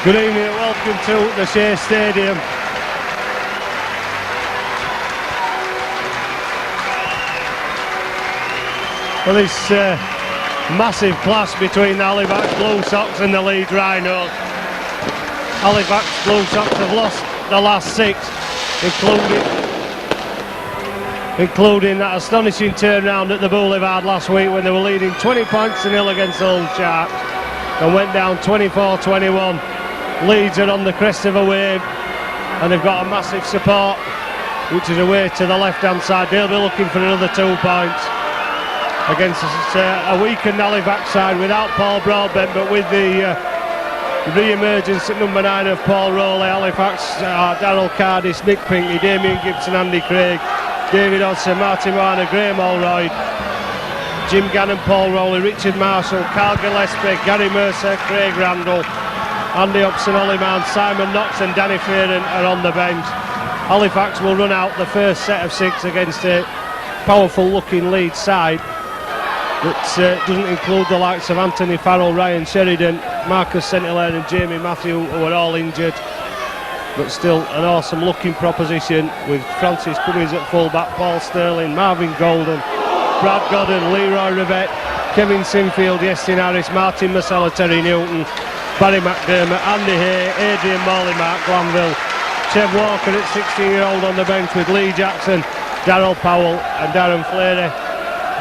Good evening and welcome to the Shea Stadium. Well, this massive clash between the Halifax Blue Sox and the Leeds Rhinos. Halifax Blue Sox have lost the last 6, including that astonishing turnaround at the Boulevard last week when they were leading 20 points to nil against the Hull Sharks and went down 24-21. Leeds are on the crest of a wave and they've got a massive support, which is away to the left hand side. They'll be looking for another 2 points against a weakened Halifax side without Paul Broadbent, but with the re-emergence at number 9 of Paul Rowley. Halifax, Darryl Cardis, Nick Pinkley, Damien Gibson, Andy Craig, David Hodgson, Martin Warner, Graham Allroyd, Jim Gannon, Paul Rowley, Richard Marshall, Carl Gillespie, Gary Mercer, Craig Randall, Andy Hobson, Ollie Mann, Simon Knox and Danny Fearon are on the bench. Halifax will run out the first set of 6 against a powerful looking Leeds side that doesn't include the likes of Anthony Farrell, Ryan Sheridan, Marcus St Hilaire and Jamie Matthew, who are all injured, but still an awesome looking proposition with Francis Cummings at fullback, Paul Sterling, Marvin Golden, Brad Godden, Leroy Rivett, Kevin Sinfield, Yestin Harris, Martin Masella, Terry Newton, Barry McDermott, Andy Hay, Adrian Morley, Mark Glanville, Chev Walker at 16-year-old on the bench with Lee Jackson, Darryl Powell and Darren Fleary.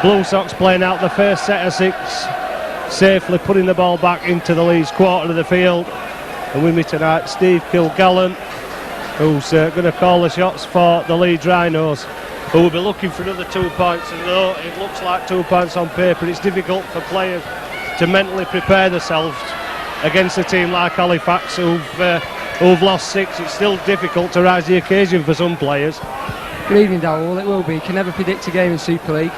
Blue Sox playing out the first set of 6, safely putting the ball back into the Leeds quarter of the field. And with me tonight, Steve Kilgallen, who's going to call the shots for the Leeds Rhinos, who will be looking for another 2 points. And though it looks like 2 points on paper, it's difficult for players to mentally prepare themselves against a team like Halifax who've lost 6. It's still difficult to rise to the occasion for some players. Good evening, Darryl. Well, it will be. You can never predict a game in Super League,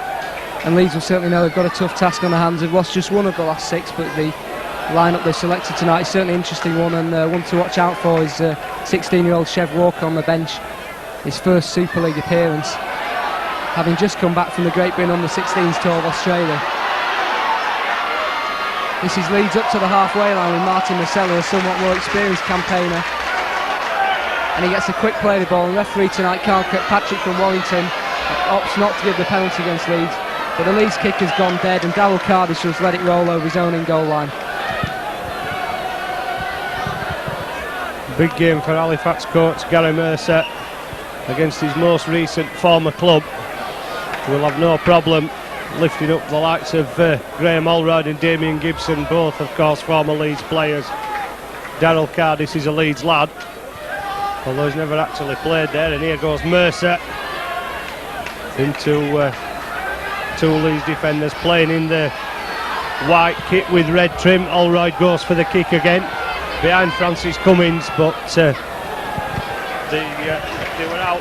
and Leeds will certainly know they've got a tough task on their hands. They've lost just 1 of the last 6, but the lineup they selected tonight is certainly an interesting one, and one to watch out for is 16-year-old Chev Walker on the bench, his first Super League appearance, having just come back from the Great Britain Under-16s tour of Australia. This is Leeds up to the halfway line with Martin Masella, a somewhat more experienced campaigner, and he gets a quick play of the ball. And referee tonight, Carl Kirkpatrick from Warrington, opts not to give the penalty against Leeds, but the Leeds kick has gone dead and Darryl Cardis has let it roll over his own in-goal line. Big game for Halifax coach Gary Mercer against his most recent former club. Will have no problem lifting up the likes of Graham Allroyd and Damien Gibson, both of course former Leeds players. Darryl Cardis is a Leeds lad, although he's never actually played there. And here goes Mercer into 2 Leeds defenders playing in the white kit with red trim. Allroyd goes for the kick again behind Francis Cummings, but they were out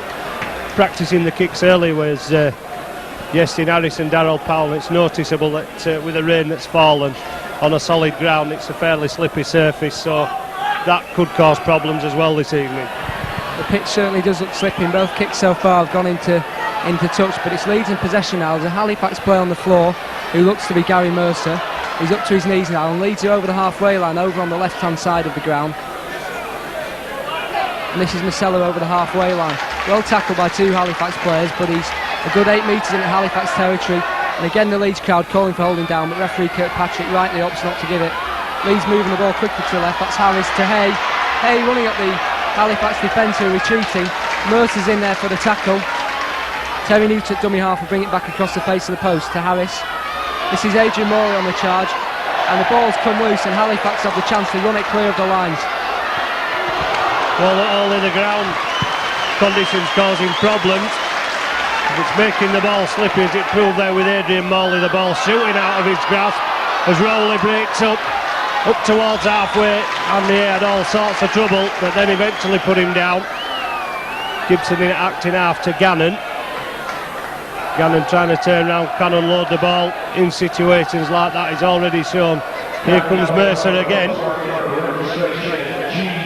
practicing the kicks early with Yestin Harris and Darryl Powell. It's noticeable that with the rain that's fallen on a solid ground, it's a fairly slippy surface, so that could cause problems as well this evening. The pitch certainly does look slipping. Both kicks so far have gone into touch, but it's Leeds in possession now. There's a Halifax player on the floor who looks to be Gary Mercer. He's up to his knees now, and Leeds are over the halfway line, over on the left-hand side of the ground. And this is Masella over the halfway line. Well tackled by 2 Halifax players, but he's a good 8 metres into Halifax territory. And again the Leeds crowd calling for holding down, but referee Kirkpatrick rightly opts not to give it. Leeds moving the ball quickly to the left. That's Harris to Hay. Hay running at the Halifax defence who are retreating. Mercer's in there for the tackle. Terry Newton at dummy half will bring it back across the face of the post to Harris. This is Adrian Morley on the charge, and the ball's come loose and Halifax have the chance to run it clear of the lines. Well, only the ground conditions causing problems. It's making the ball slippy, as it proved there with Adrian Morley. The ball shooting out of his grasp as Rowley breaks up towards halfway, and he had all sorts of trouble, but then eventually put him down. Gibson in acting half to Gannon. Gannon trying to turn around, can unload the ball in situations like that. He's already shown. Here comes Mercer again.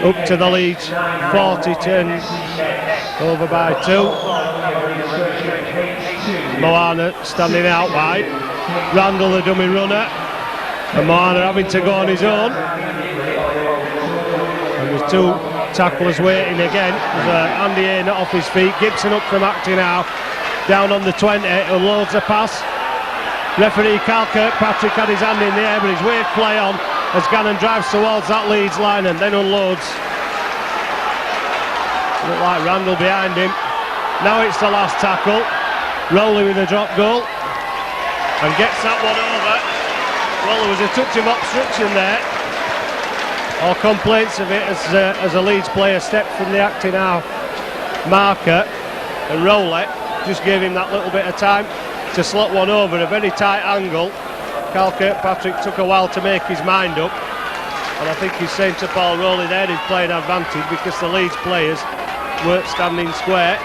Up to the Leeds 40, 10 over by 2. Moana standing out wide. Randall the dummy runner, and Moana having to go on his own. two tacklers waiting again. There's Andy A not off his feet. Gibson up from acting now. Down on the 20, unloads the pass. Referee Carl Kirkpatrick had his hand in the air, but he's waved play on as Gannon drives towards that Leeds line and then unloads. Look like Randall behind him. Now it's the last tackle. Rowley with a drop goal and gets that one over. Well, there was a touch of obstruction there, or complaints of it, as a Leeds player stepped from the acting half marker, and Rowley just gave him that little bit of time to slot one over, a very tight angle. Carl Kirkpatrick took a while to make his mind up, and I think he's saying to Paul Rowley there he's playing advantage because the Leeds players weren't standing square.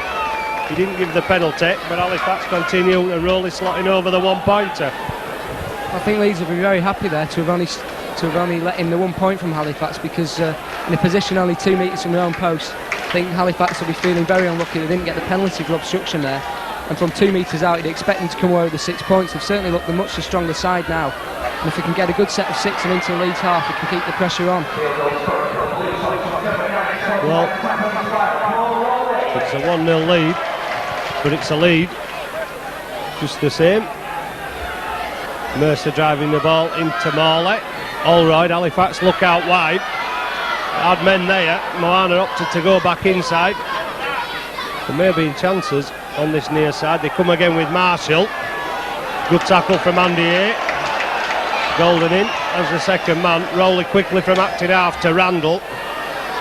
He didn't give the penalty, but Halifax continued and Rowley slotting over the 1-pointer. I think Leeds will be very happy there to have only let in the 1 point from Halifax, because in a position only 2 metres from their own post, I think Halifax will be feeling very unlucky they didn't get the penalty for obstruction there. And from 2 metres out, you'd expect them to come away with the 6 points. They've certainly looked the much stronger side now. And if we can get a good set of 6 and into the Leeds half, we can keep the pressure on. Well, it's a 1-0 lead, but it's a lead just the same. Mercer driving the ball into Morley. Allroyd, Halifax look out wide. Had men there. Moana opted to go back inside. There may have been chances on this near side. They come again with Marshall. Good tackle from Andy A. Golden in as the second man. Rowley quickly from acting half to Randall,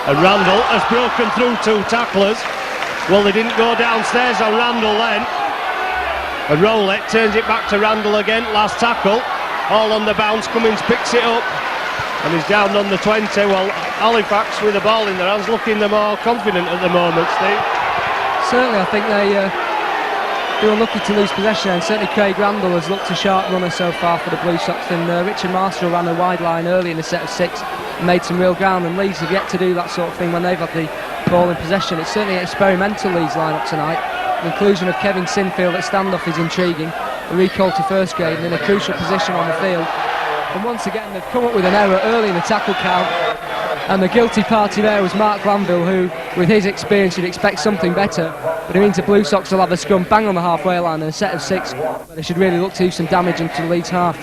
and Randall has broken through 2 tacklers. Well, they didn't go downstairs on Randall then, and Rowley turns it back to Randall again. Last tackle, all on the bounce. Cummins picks it up and he's down on the 20. Well, Halifax with the ball in their hands looking the more confident at the moment, Steve. Certainly, I think they were unlucky to lose possession, and certainly Craig Randall has looked a sharp runner so far for the Blue Sox, and Richard Marshall ran a wide line early in the set of 6 and made some real ground, and Leeds have yet to do that sort of thing when they've had the ball in possession. It's certainly an experimental Leeds line-up tonight. The inclusion of Kevin Sinfield at standoff is intriguing, a recall to first grade and in a crucial position on the field. And once again they've come up with an error early in the tackle count, and the guilty party there was Mark Glanville, who with his experience you'd expect something better, but it means the Blue Sox will have a scrum bang on the halfway line and a set of 6, but they should really look to do some damage into the Leeds half.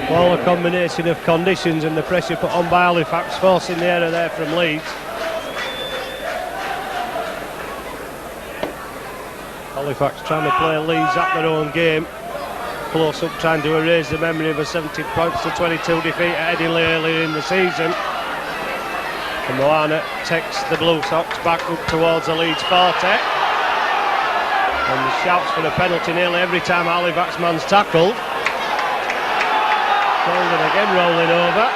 Well, a combination of conditions and the pressure put on by Halifax forcing the error there from Leeds. Halifax trying to play Leeds at their own game. Close up trying to erase the memory of a 70 points to 22 defeat at Headingley earlier in the season. And Moana takes the Blue Sox back up towards the Leeds 40. And the shouts for a penalty nearly every time Halifax man's tackled. Golden again rolling over.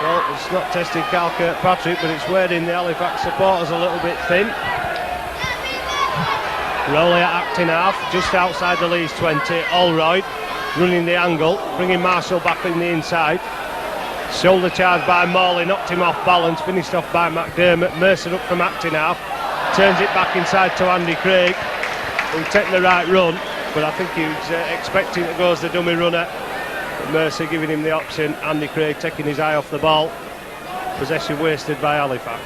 Well, it's not testing Carl Kirkpatrick, but it's wearing the Halifax supporters a little bit thin. Rowley acting half, just outside the Leeds 20. Allroyd running the angle, bringing Marshall back in the inside. Shoulder charge by Morley, knocked him off balance, finished off by McDermott. Mercer up from acting half, turns it back inside to Andy Craig, who'll take the right run, but I think he was expecting to go as the dummy runner. Mercer giving him the option, Andy Craig taking his eye off the ball. Possession wasted by Halifax.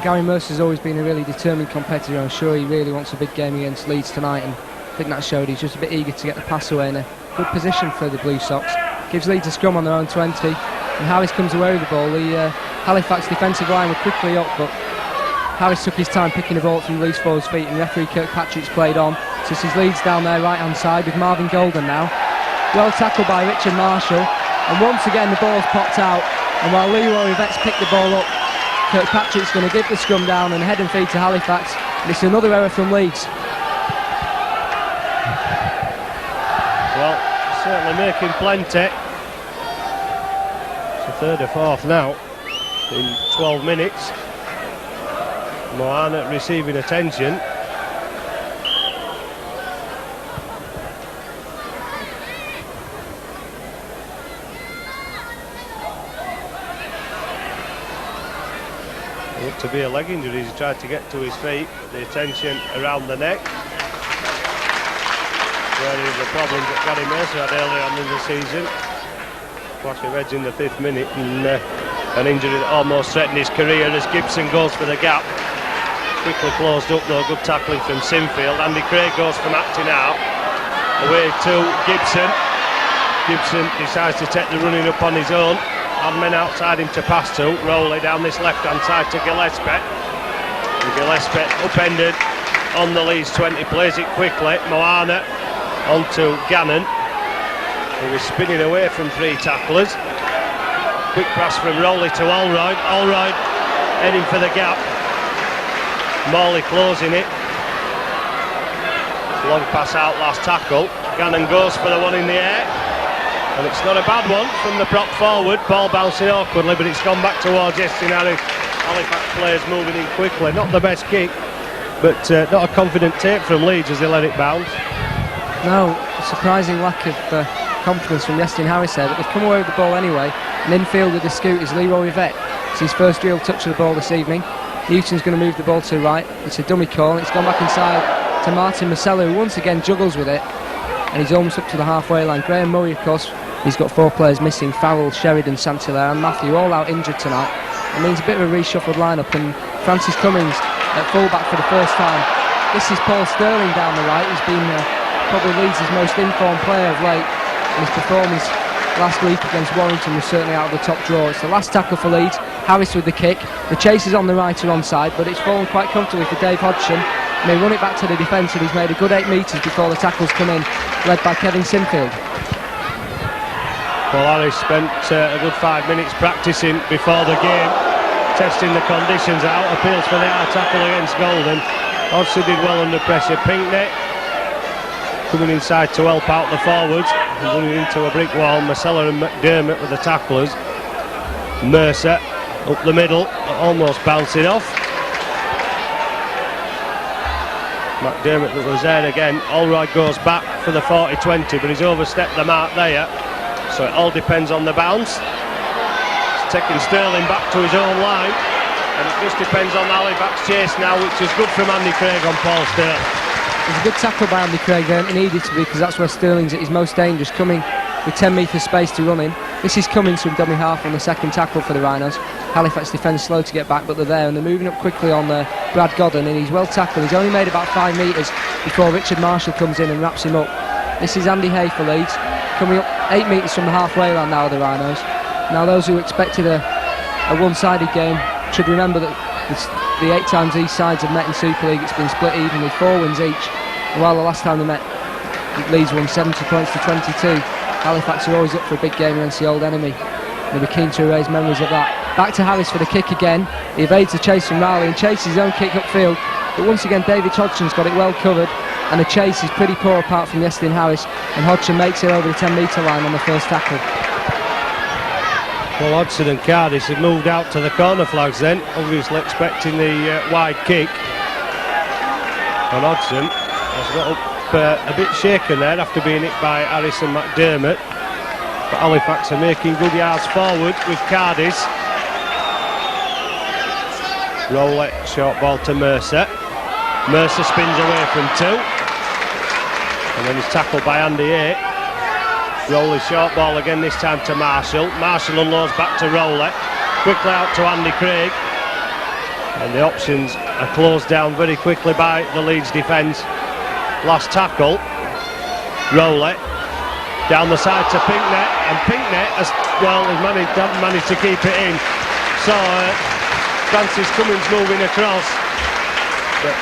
Gary Mercer's always been a really determined competitor. I'm sure he really wants a big game against Leeds tonight, and I think that showed. He's just a bit eager to get the pass away in a good position for the Blue Sox. Gives Leeds a scrum on their own 20, and Harris comes away with the ball. The Halifax defensive line were quickly up, but Harris took his time picking the ball from Leeds forwards' feet, and referee Kirkpatrick's played on. So this is Leeds down their right hand side with Marvin Golden now. Well tackled by Richard Marshall, and once again the ball's popped out, and while Leroy Yvette's picked the ball up, Kirkpatrick's going to give the scrum down and head and feed to Halifax, and it's another error from Leeds. Well, certainly making plenty. It's the third or fourth now in 12 minutes. Moana receiving attention. Looked to be a leg injury. He's tried to get to his feet, but the attention around the neck. Where the problems that Gary Mercer had early on in the season. Flash of reds in the 5th minute, and an injury that almost threatened his career as Gibson goes for the gap. Quickly closed up though, good tackling from Sinfield. Andy Craig goes from acting out. Away to Gibson. Gibson decides to take the running up on his own. Had men outside him to pass to. Rowley down this left-hand side to Gillespie. And Gillespie upended on the Leeds 20, plays it quickly. Moana onto Gannon, who was spinning away from 3 tacklers. Quick pass from Rowley to Alroyd. Alroyd heading for the gap. Morley closing it. Long pass out, last tackle. Gannon goes for the one in the air, and it's not a bad one from the prop forward. Ball bouncing awkwardly, but it's gone back towards Justin Harris. Halifax players moving in quickly. Not the best kick, but not a confident take from Leeds as they let it bounce. No, surprising lack of confidence from Justin Harris there, but they've come away with the ball anyway. And infield with the scoot is Leroy Yvette. It's his first real touch of the ball this evening. Newton's going to move the ball to right. It's a dummy call, and it's gone back inside to Martin Marcello, who once again juggles with it, and he's almost up to the halfway line. Graham Murray, of course, he's got 4 players missing: Farrell, Sheridan, Saint-Hilaire and Matthew, all out injured tonight. It means a bit of a reshuffled lineup, and Francis Cummings at fullback for the first time. This is Paul Sterling down the right. He's been probably Leeds' most informed player of late, and his performance last week against Warrington was certainly out of the top drawer. It's the last tackle for Leeds. Harris with the kick. The chase is on the right or onside, but it's fallen quite comfortably for Dave Hodgson. And they run it back to the defence, and he's made a good 8 metres before the tackles come in, led by Kevin Sinfield. Paul Harris spent a good 5 minutes practising before the game, testing the conditions out. Appeals for the high tackle against Golden. Hodgson did well under pressure. Pinkney coming inside to help out the forwards, running into a brick wall. Marcella and McDermott with the tacklers. Mercer up the middle, almost bouncing off. McDermott that was there again. Alroyd goes back for the 40-20, but he's overstepped the mark there, so it all depends on the bounce. It's taking Sterling back to his own line, and it just depends on the Halifax chase now, which is good from Andy Craig on Paul Sterling. It's a good tackle by Andy Craig there, and it needed to be, because that's where Sterling's at his most dangerous, coming with 10 metres space to run in. This is Cummings from dummy half on the second tackle for the Rhinos. Halifax defence slow to get back, but they're there, and they're moving up quickly on Brad Godden, and he's well tackled. He's only made about 5 metres before Richard Marshall comes in and wraps him up. This is Andy Hay for Leeds, coming up 8 metres from the halfway line now, the Rhinos. Now those who expected a one-sided game should remember that the 8 times these sides have met in Super League, it's been split evenly, 4 wins each, and while the last time they met, Leeds won 70 points to 22. Halifax are always up for a big game against the old enemy. They'll be keen to erase memories of that. Back to Harris for the kick again. He evades the chase from Riley and chases his own kick upfield, but once again David Hodgson's got it well covered, and the chase is pretty poor apart from Justin Harris, and Hodgson makes it over the 10 metre line on the first tackle. Well, Hodgson and Cardiff have moved out to the corner flags then, obviously expecting the wide kick. And Hodgson has got up a bit shaken there after being hit by Harris and McDermott. But Halifax are making good yards forward with Cardiff. Rowley, short ball to Mercer. Mercer spins away from 2. And then he's tackled by Andy A. Rowley short ball again, this time to Marshall. Marshall unloads back to Rowley. Quickly out to Andy Craig. And the options are closed down very quickly by the Leeds defence. Last tackle. Rowley. Down the side to Pinkney. And Pinkney has, well, has managed to keep it in. So Francis Cummings moving across. But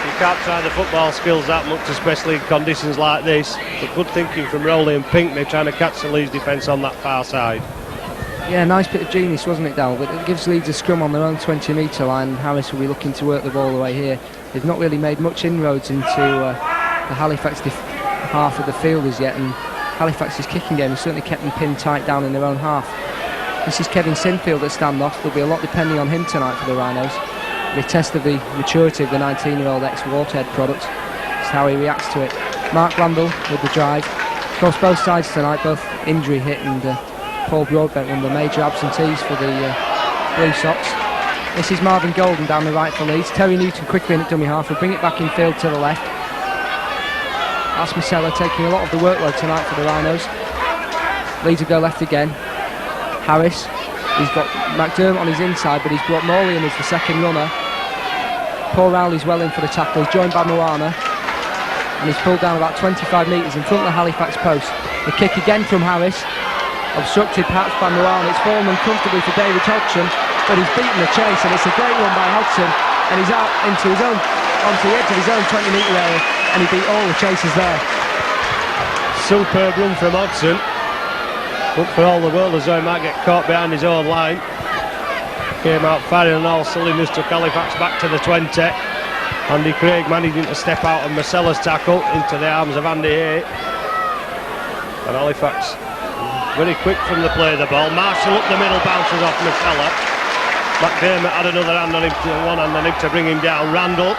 you can't try the football skills that much, especially in conditions like this. But good thinking from Rowley and Pinkney trying to catch the Leeds defence on that far side. Yeah, nice bit of genius, wasn't it, Dal? But it gives Leeds a scrum on their own 20 metre line, and Harris will be looking to work the ball away here. They've not really made much inroads into the Halifax half of the field as yet, and Halifax's kicking game has certainly kept them pinned tight down in their own half. This is Kevin Sinfield at standoff. There'll be a lot depending on him tonight for the Rhinos. A test of the maturity of the 19-year-old ex-Waterhead product. That's how he reacts to it. Mark Randall with the drive. Of course, both sides tonight, both injury hit, and Paul Broadbent, one of the major absentees for the Blue Sox. This is Marvin Golden down the right for Leeds. Terry Newton quickly in at dummy half. Will bring it back in field to the left. That's Marcella taking a lot of the workload tonight for the Rhinos. Leeds will go left again. Harris, he's got McDermott on his inside, but he's brought Morley in as the second runner. Paul Rowley's well in for the tackle. He's joined by Moana, and he's pulled down about 25 metres in front of the Halifax post. The kick again from Harris, obstructed perhaps by Moana. It's fallen uncomfortably for David Hodgson, but he's beaten the chase, and it's a great one by Hodgson, and he's out onto the edge of his own 20-metre area, and he beat all the chasers there. Superb run from Hodgson. Look for all the world as though he might get caught behind his own line. Came out firing on all cylinders, took Halifax back to the 20. Andy Craig managing to step out of Marcella's tackle into the arms of Andy Hay. And Halifax very quick from the play of the ball. Marshall up the middle, bounces off Marcella. McDermott had another hand on him, one hand on him to bring him down. Randall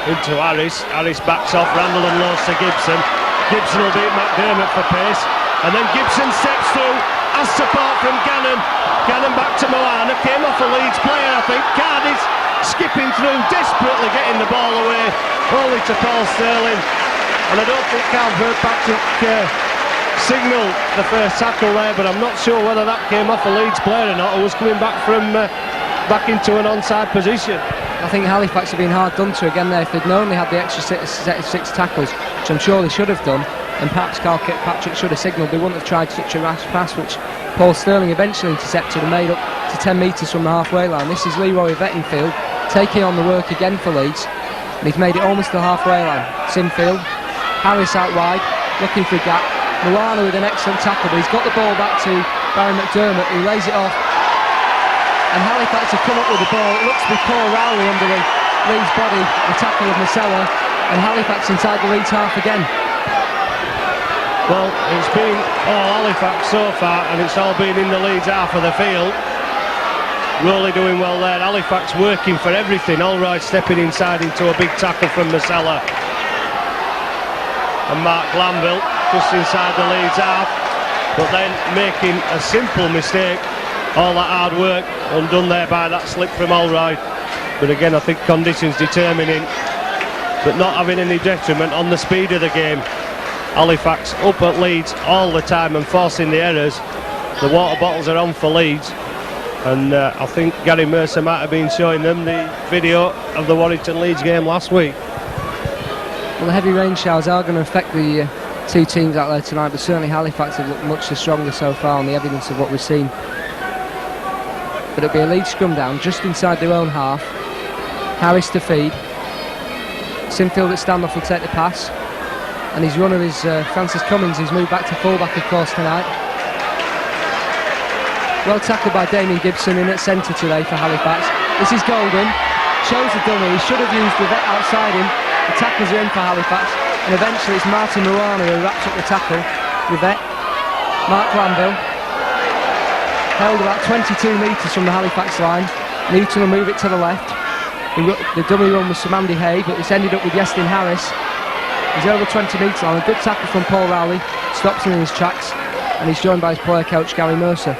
into Harris. Harris backs off. Randall unloads to Gibson. Gibson will beat McDermott for pace. And then Gibson steps through, has support from Gannon. Gannon back to Moana, came off a Leeds player, I think. Cardi's skipping through, desperately getting the ball away, only to Paul Sterling. And I don't think Carl Kirkpatrick signalled the first tackle there, but I'm not sure whether that came off a Leeds player or not, or was coming back from back into an onside position. I think Halifax have been hard done to again there. If they'd only had the extra set of 6 tackles, which I'm sure they should have done, and perhaps Carl Kirkpatrick should have signalled, they wouldn't have tried such a rash pass, which Paul Sterling eventually intercepted and made up to 10 metres from the halfway line. This is Leroy Vettenfield taking on the work again for Leeds, and he's made it almost to the halfway line. Sinfield, Harris out wide, looking for a gap. Moana with an excellent tackle, but he's got the ball back to Barry McDermott, who lays it off. And Halifax have come up with the ball. It looks to be Paul Rowley under the Leeds body, the tackle of Marcella, and Halifax inside the Leeds half again. Well, it's been all Halifax so far, and it's all been in the Leeds half of the field. Rowley doing well there. Halifax working for everything. Allroyd stepping inside into a big tackle from Marcella. And Mark Glanville just inside the Leeds half, but then making a simple mistake. All that hard work undone there by that slip from Allroyd. But again, I think conditions determining, but not having any detriment on the speed of the game. Halifax up at Leeds all the time and forcing the errors. The water bottles are on for Leeds, and I think Gary Mercer might have been showing them the video of the Warrington Leeds game last week. Well, the heavy rain showers are going to affect the two teams out there tonight, but certainly Halifax have looked much the stronger so far on the evidence of what we've seen. But it'll be a Leeds scrum down just inside their own half. Harris to feed. Sinfield at standoff will take the pass, and his runner is Francis Cummins, who's moved back to fullback of course tonight. Well tackled by Damien Gibson in at centre today for Halifax. This is Golden, shows the dummy. He should have used the vet outside him. The tackles are in for Halifax, and eventually it's Martin Moana who wraps up the tackle. The vet, Mark Glanville, held about 22 metres from the Halifax line. Newton will move it to the left. The dummy run was from Andy Hay, but it's ended up with Yestin Harris. He's over 20 metres on. A good tackle from Paul Rowley, stops him in his tracks, and he's joined by his player coach Gary Mercer.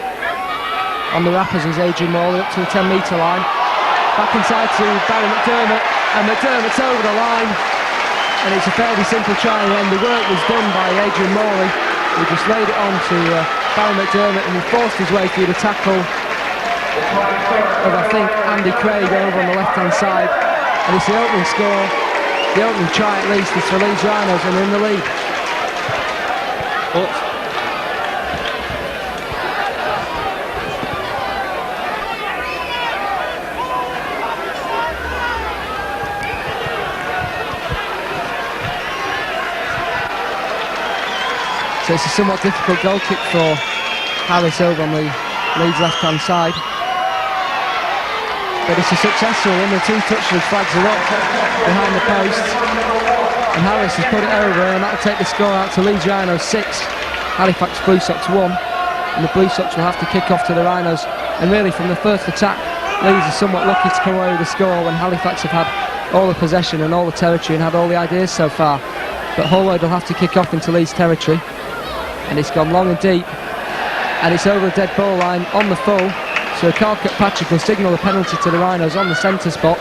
On the wrappers is Adrian Morley up to the 10-metre line. Back inside to Barry McDermott, and McDermott's over the line. And it's a fairly simple try, and the work was done by Adrian Morley, who just laid it on to Barry McDermott, and he forced his way through the tackle of, I think, Andy Craig over on the left-hand side. And it's the opening score, the opening try at least, is for Leeds Rhinos, and they're in the lead. So it's a somewhat difficult goal kick for Harris over on the Leeds left-hand side. But it's a successful one. The two touchless flags are up behind the post. And Harris has put it over, and that'll take the score out to Leeds Rhinos 6, Halifax Blue Sox 1. And the Blue Sox will have to kick off to the Rhinos. And really from the first attack, Leeds are somewhat lucky to come away with the score when Halifax have had all the possession and all the territory and had all the ideas so far. But Holroyd will have to kick off into Leeds territory. And it's gone long and deep, and it's over a dead ball line on the full, so Carl Kirkpatrick will signal a penalty to the Rhinos on the centre spot,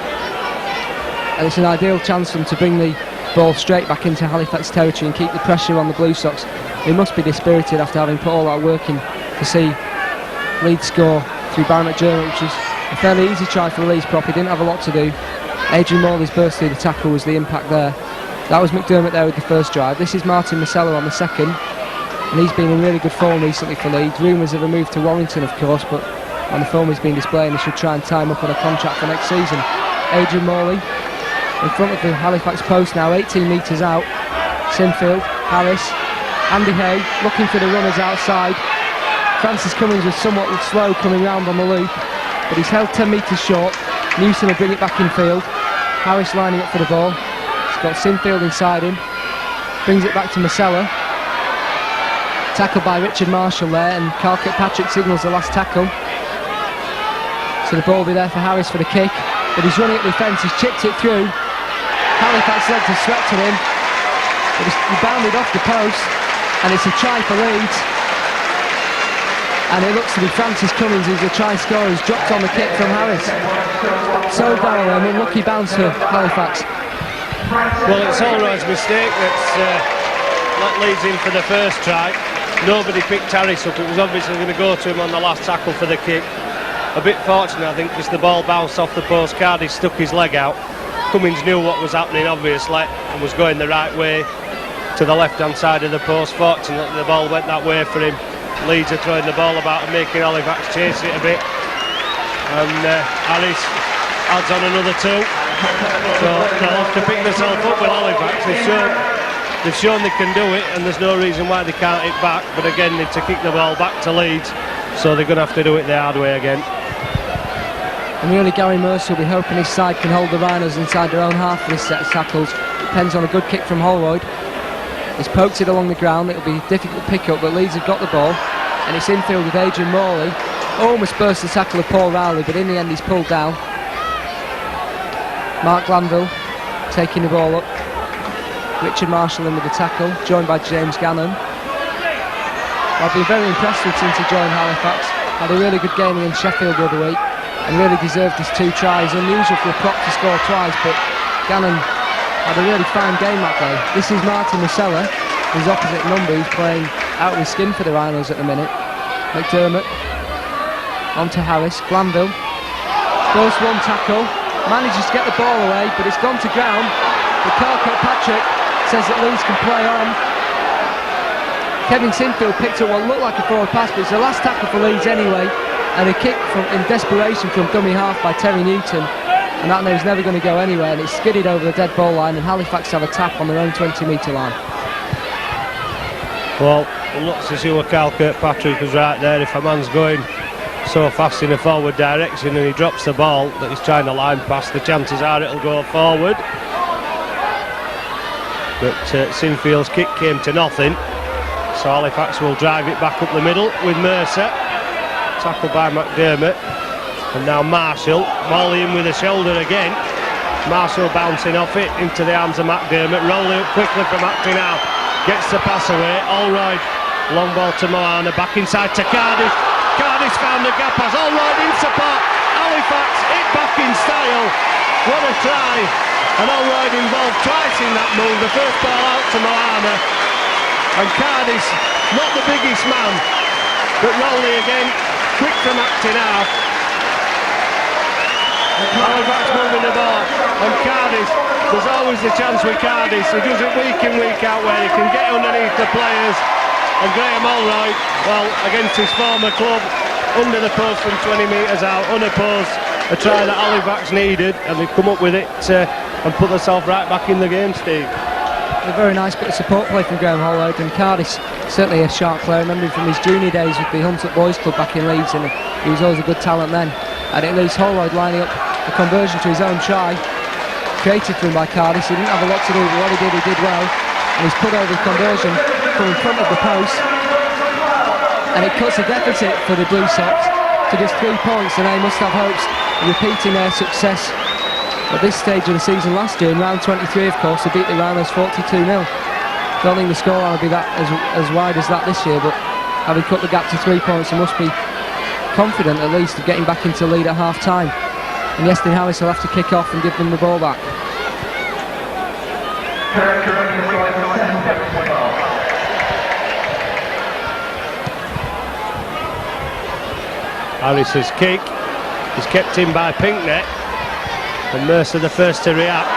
and it's an ideal chance for them to bring the ball straight back into Halifax territory and keep the pressure on the Blue Sox. They must be dispirited after having put all that work in to see Leeds score through Barry McDermott, which was a fairly easy try for the Leeds prop. He didn't have a lot to do. Adrian Morley's burst through the tackle was the impact there. That was McDermott there with the first drive. This is Martin Marcella on the second, and he's been in really good form recently for Leeds. Rumours of a move to Warrington, of course, but on the form he's been displaying, they should try and tie him up on a contract for next season. Adrian Morley in front of the Halifax post now, 18 metres out. Sinfield, Harris, Andy Hay looking for the runners outside. Francis Cummings was somewhat slow coming round on the loop, but he's held 10 metres short. Newton will bring it back in field. Harris lining up for the ball. He's got Sinfield inside him. Brings it back to Marcella. Tackled by Richard Marshall there, and Carl Kirkpatrick signals the last tackle. So the ball will be there for Harris for the kick, but he's running at the fence. He's chipped it through. Halifax legs have swept at him, but he's bounded off the post, and it's a try for Leeds. And it looks to be Francis Cummings who's the try scorer, who's dropped on the kick from Harris. So Darrell, an unlucky bounce for Halifax. Well, it's Allroyd's mistake that's let Leeds in for the first try. Nobody picked Harris up. It was obviously going to go to him on the last tackle for the kick. A bit fortunate, I think, because the ball bounced off the post. Cardi stuck his leg out. Cummings knew what was happening, obviously, and was going the right way to the left-hand side of the post. Fortunately, the ball went that way for him. Leeds are throwing the ball about and making Halifax chase it a bit. And Harris adds on another two. So they'll have to pick themselves up with Halifax. They've shown they can do it, and there's no reason why they can't hit back. But again, need to kick the ball back to Leeds, so they're going to have to do it the hard way again. And really, Gary Mercer will be hoping his side can hold the Rhinos inside their own half for this set of tackles. Depends on a good kick from Holroyd. He's poked it along the ground. It'll be a difficult pick up, but Leeds have got the ball, and it's infield with Adrian Morley. Almost burst the tackle of Paul Rowley, but in the end he's pulled down. Mark Glanville taking the ball up. Richard Marshall in with the tackle, joined by James Gannon. I've been very impressed with since he joined Halifax. Had a really good game against Sheffield the other week, and really deserved his 2 tries. Unusual for a prop to score twice, but Gannon had a really fine game that day. This is Martin Marcella, his opposite number, who's playing out of his skin for the Rhinos at the minute. McDermott on to Harris. Glanville goes one tackle, manages to get the ball away, but it's gone to ground. But Carl Kirkpatrick says that Leeds can play on. Kevin Sinfield picked up what looked like a forward pass, but it's the last tackle for Leeds anyway, and a kick in desperation from dummy half by Terry Newton, and that was never going to go anywhere, and it skidded over the dead ball line, and Halifax have a tap on their own 20-metre line. Well, it looks as though Carl Kirkpatrick was right there. If a man's going so fast in a forward direction and he drops the ball that he's trying to line past, the chances are it'll go forward. But Sinfield's kick came to nothing, so Halifax will drive it back up the middle with Mercer, tackled by McDermott, and now Marshall, Morley in with a shoulder again. Marshall bouncing off it into the arms of McDermott, rolling up quickly from Actinal, gets the pass away. Allroyd, long ball to Moana, back inside to Cardiff. Cardiff found the gap as Allroyd in support. Halifax hit back in style. What a try! And Allroyd involved twice in that move. The first ball out to Moana, and Cardiff, not the biggest man, but Rowley again, quick from acting out. Halifax moving the ball, and Cardiff, there's always the chance with Cardiff. He does it week in, week out, where he can get underneath the players. And Graham Allroyd, well, against his former club, under the post from 20 metres out, unopposed, a try that Halifax needed, and they've come up with it and put themselves right back in the game, Steve. A very nice bit of support play from Graham Allroyd, and Cardiff certainly a sharp player. I remember him from his junior days with the Hunt Up Boys Club back in Leeds, and he was always a good talent then. And it leaves Allroyd lining up a conversion to his own try, created for him by Cardiff. He didn't have a lot to do, but what he did well, and he's put over the conversion from in front of the post, and it cuts the deficit for the Blue Sox to just 3 points, and they must have hopes of repeating their success at this stage of the season last year. In round 23, of course, they beat the Rhinos 42-0. Don't think the scoreline will be that as wide as that this year, but having cut the gap to 3 points, they must be confident at least of getting back into lead at half time. And Iestyn Harris will have to kick off and give them the ball back. Harris's kick is kept in by Pinkney, and Mercer the first to react.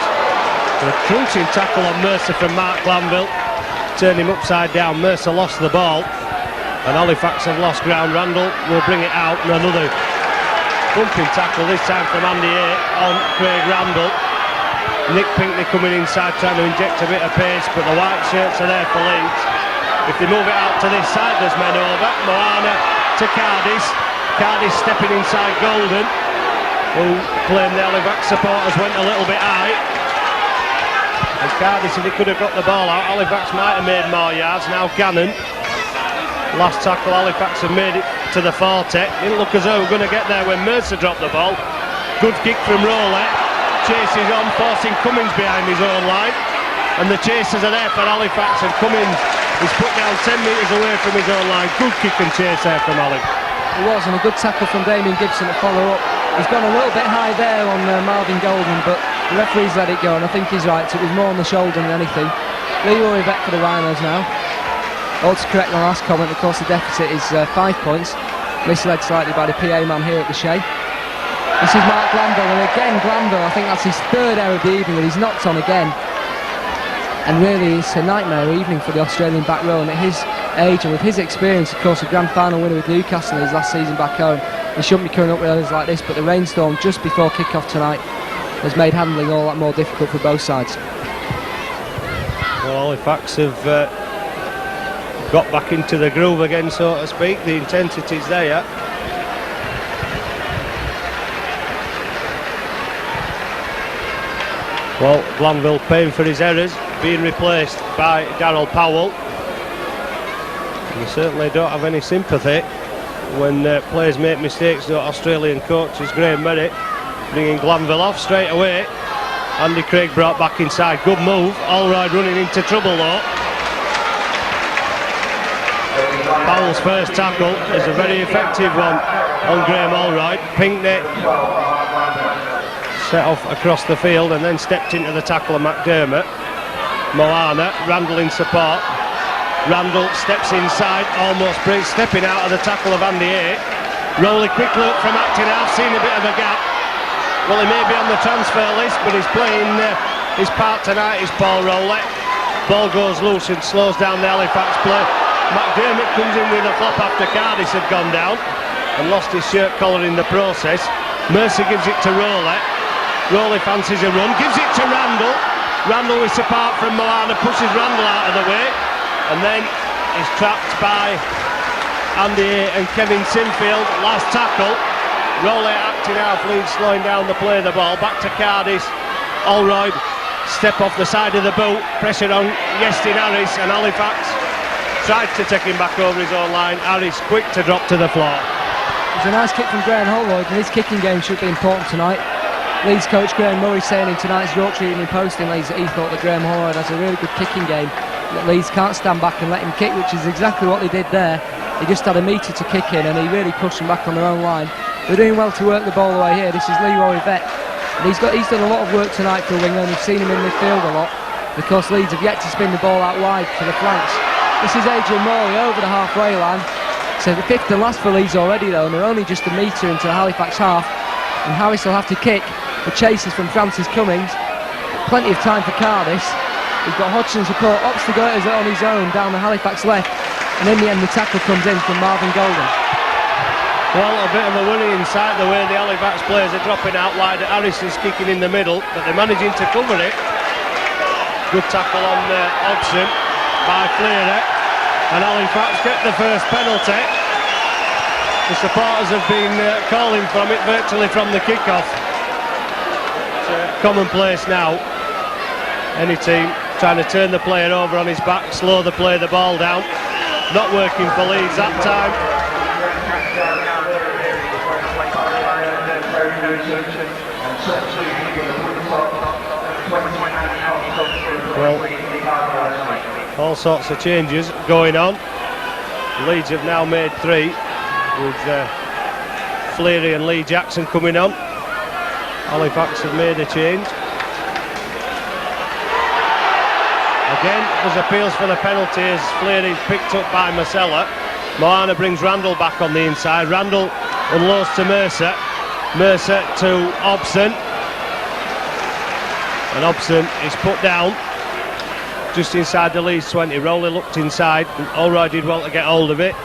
A crunching tackle on Mercer from Mark Glanville, turned him upside down. Mercer lost the ball, and Halifax have lost ground. Randall will bring it out, and another bumping tackle, this time from Andy A on Craig Randall. Nick Pinkney coming inside trying to inject a bit of pace, but the white shirts are there for Leeds. If they move it out to this side, there's men over. Moana to Cardis. Cardis stepping inside Golden, who claimed the Halifax supporters went a little bit high. And Cardis, if he could have got the ball out, Halifax might have made more yards. Now Gannon. Last tackle, Halifax have made it to the 40. Didn't look as though we were going to get there when Mercer dropped the ball. Good kick from Rowlett. Chases on, forcing Cummins behind his own line. And the chasers are there for Halifax, and Cummins is put down 10 metres away from his own line. Good kick and chase there from Halifax. It was, and a good tackle from Damien Gibson to follow up. He's gone a little bit high there on Marvin Golden, but the referee's let it go, and I think he's right. It was more on the shoulder than anything. Leroy Vett for the Rhinos now. Also correct my last comment, of course the deficit is 5 points, misled slightly by the PA man here at the Shea. This is Mark Glanville, and again Glanville, I think that's his third error of the evening, and he's knocked on again. And really it's a nightmare evening for the Australian back row, and at his age and with his experience, of course a grand final winner with Newcastle in his last season back home, he shouldn't be coming up with errors like this, but the rainstorm just before kick-off tonight has made handling all that more difficult for both sides. Well, Halifax have got back into the groove again, so to speak. The intensity's there. Well, Glanville paying for his errors, being replaced by Darryl Powell. We certainly don't have any sympathy when players make mistakes, don't Australian coaches. Graham Merritt bringing Glanville off straight away. Andy Craig brought back inside, good move. Allroyd running into trouble though. Powell's first tackle is a very effective one on Graham Allroyd. Pinkney set off across the field and then stepped into the tackle of McDermott. Moana, Randall in support. Randall steps inside, almost stepping out of the tackle of Andy A. Rowley quickly up from acting half, seen a bit of a gap. Well, he may be on the transfer list, but he's playing his part tonight, is Paul Rowley. Ball goes loose and slows down the Halifax play. McDermott comes in with a flop after Cardis had gone down and lost his shirt collar in the process. Mercer gives it to Rowley. Rowley fancies a run, gives it to Randall. Randall with support from Moana, pushes Randall out of the way, and then is trapped by Andy A and Kevin Sinfield. Last tackle. Rowley acting half lead, slowing down the play of the ball. Back to Cardis. Allroyd step off the side of the boot, pressure on Yestin Harris, and Halifax tried to take him back over his own line. Harris quick to drop to the floor. It was a nice kick from Graham Holroyd, and his kicking game should be important tonight. Leeds coach Graham Murray saying in tonight's Yorkshire Evening Post in Leeds that he thought that Graham Holroyd has a really good kicking game, that Leeds can't stand back and let him kick, which is exactly what they did there. He just had a metre to kick in and he really pushed them back on their own line. They're doing well to work the ball away here. This is Leroy Vett, and he's done a lot of work tonight for a winger, and we've seen him in midfield a lot because Leeds have yet to spin the ball out wide to the flanks. This is Adrian Morley over the halfway line. So the fifth and last for Leeds already though, and they're only just a metre into the Halifax half, and Harris will have to kick. The chases from Francis Cummings. Plenty of time for Cardis. He's got Hodgson support, opts to go on his own down the Halifax left, and in the end the tackle comes in from Marvin Golden. Well, a bit of a worry inside the way the Halifax players are dropping out wide. Harris is kicking in the middle, but they're managing to cover it. Good tackle on Hodgson by Fleary, and Halifax get the first penalty. The supporters have been calling from it virtually from the kick-off. Commonplace now. Any team trying to turn the player over on his back, slow the play, the ball down. Not working for Leeds that time. Well, all sorts of changes going on. Leeds have now made 3 with Fleary and Lee Jackson coming on. Halifax have made a change. Again, there's appeals for the penalty as Fleary picked up by Marcella. Moana brings Randall back on the inside. Randall unloads to Mercer. Mercer to Hobson. And Hobson is put down just inside the Leeds 20. Rowley looked inside. Allroyd did well to get hold of it.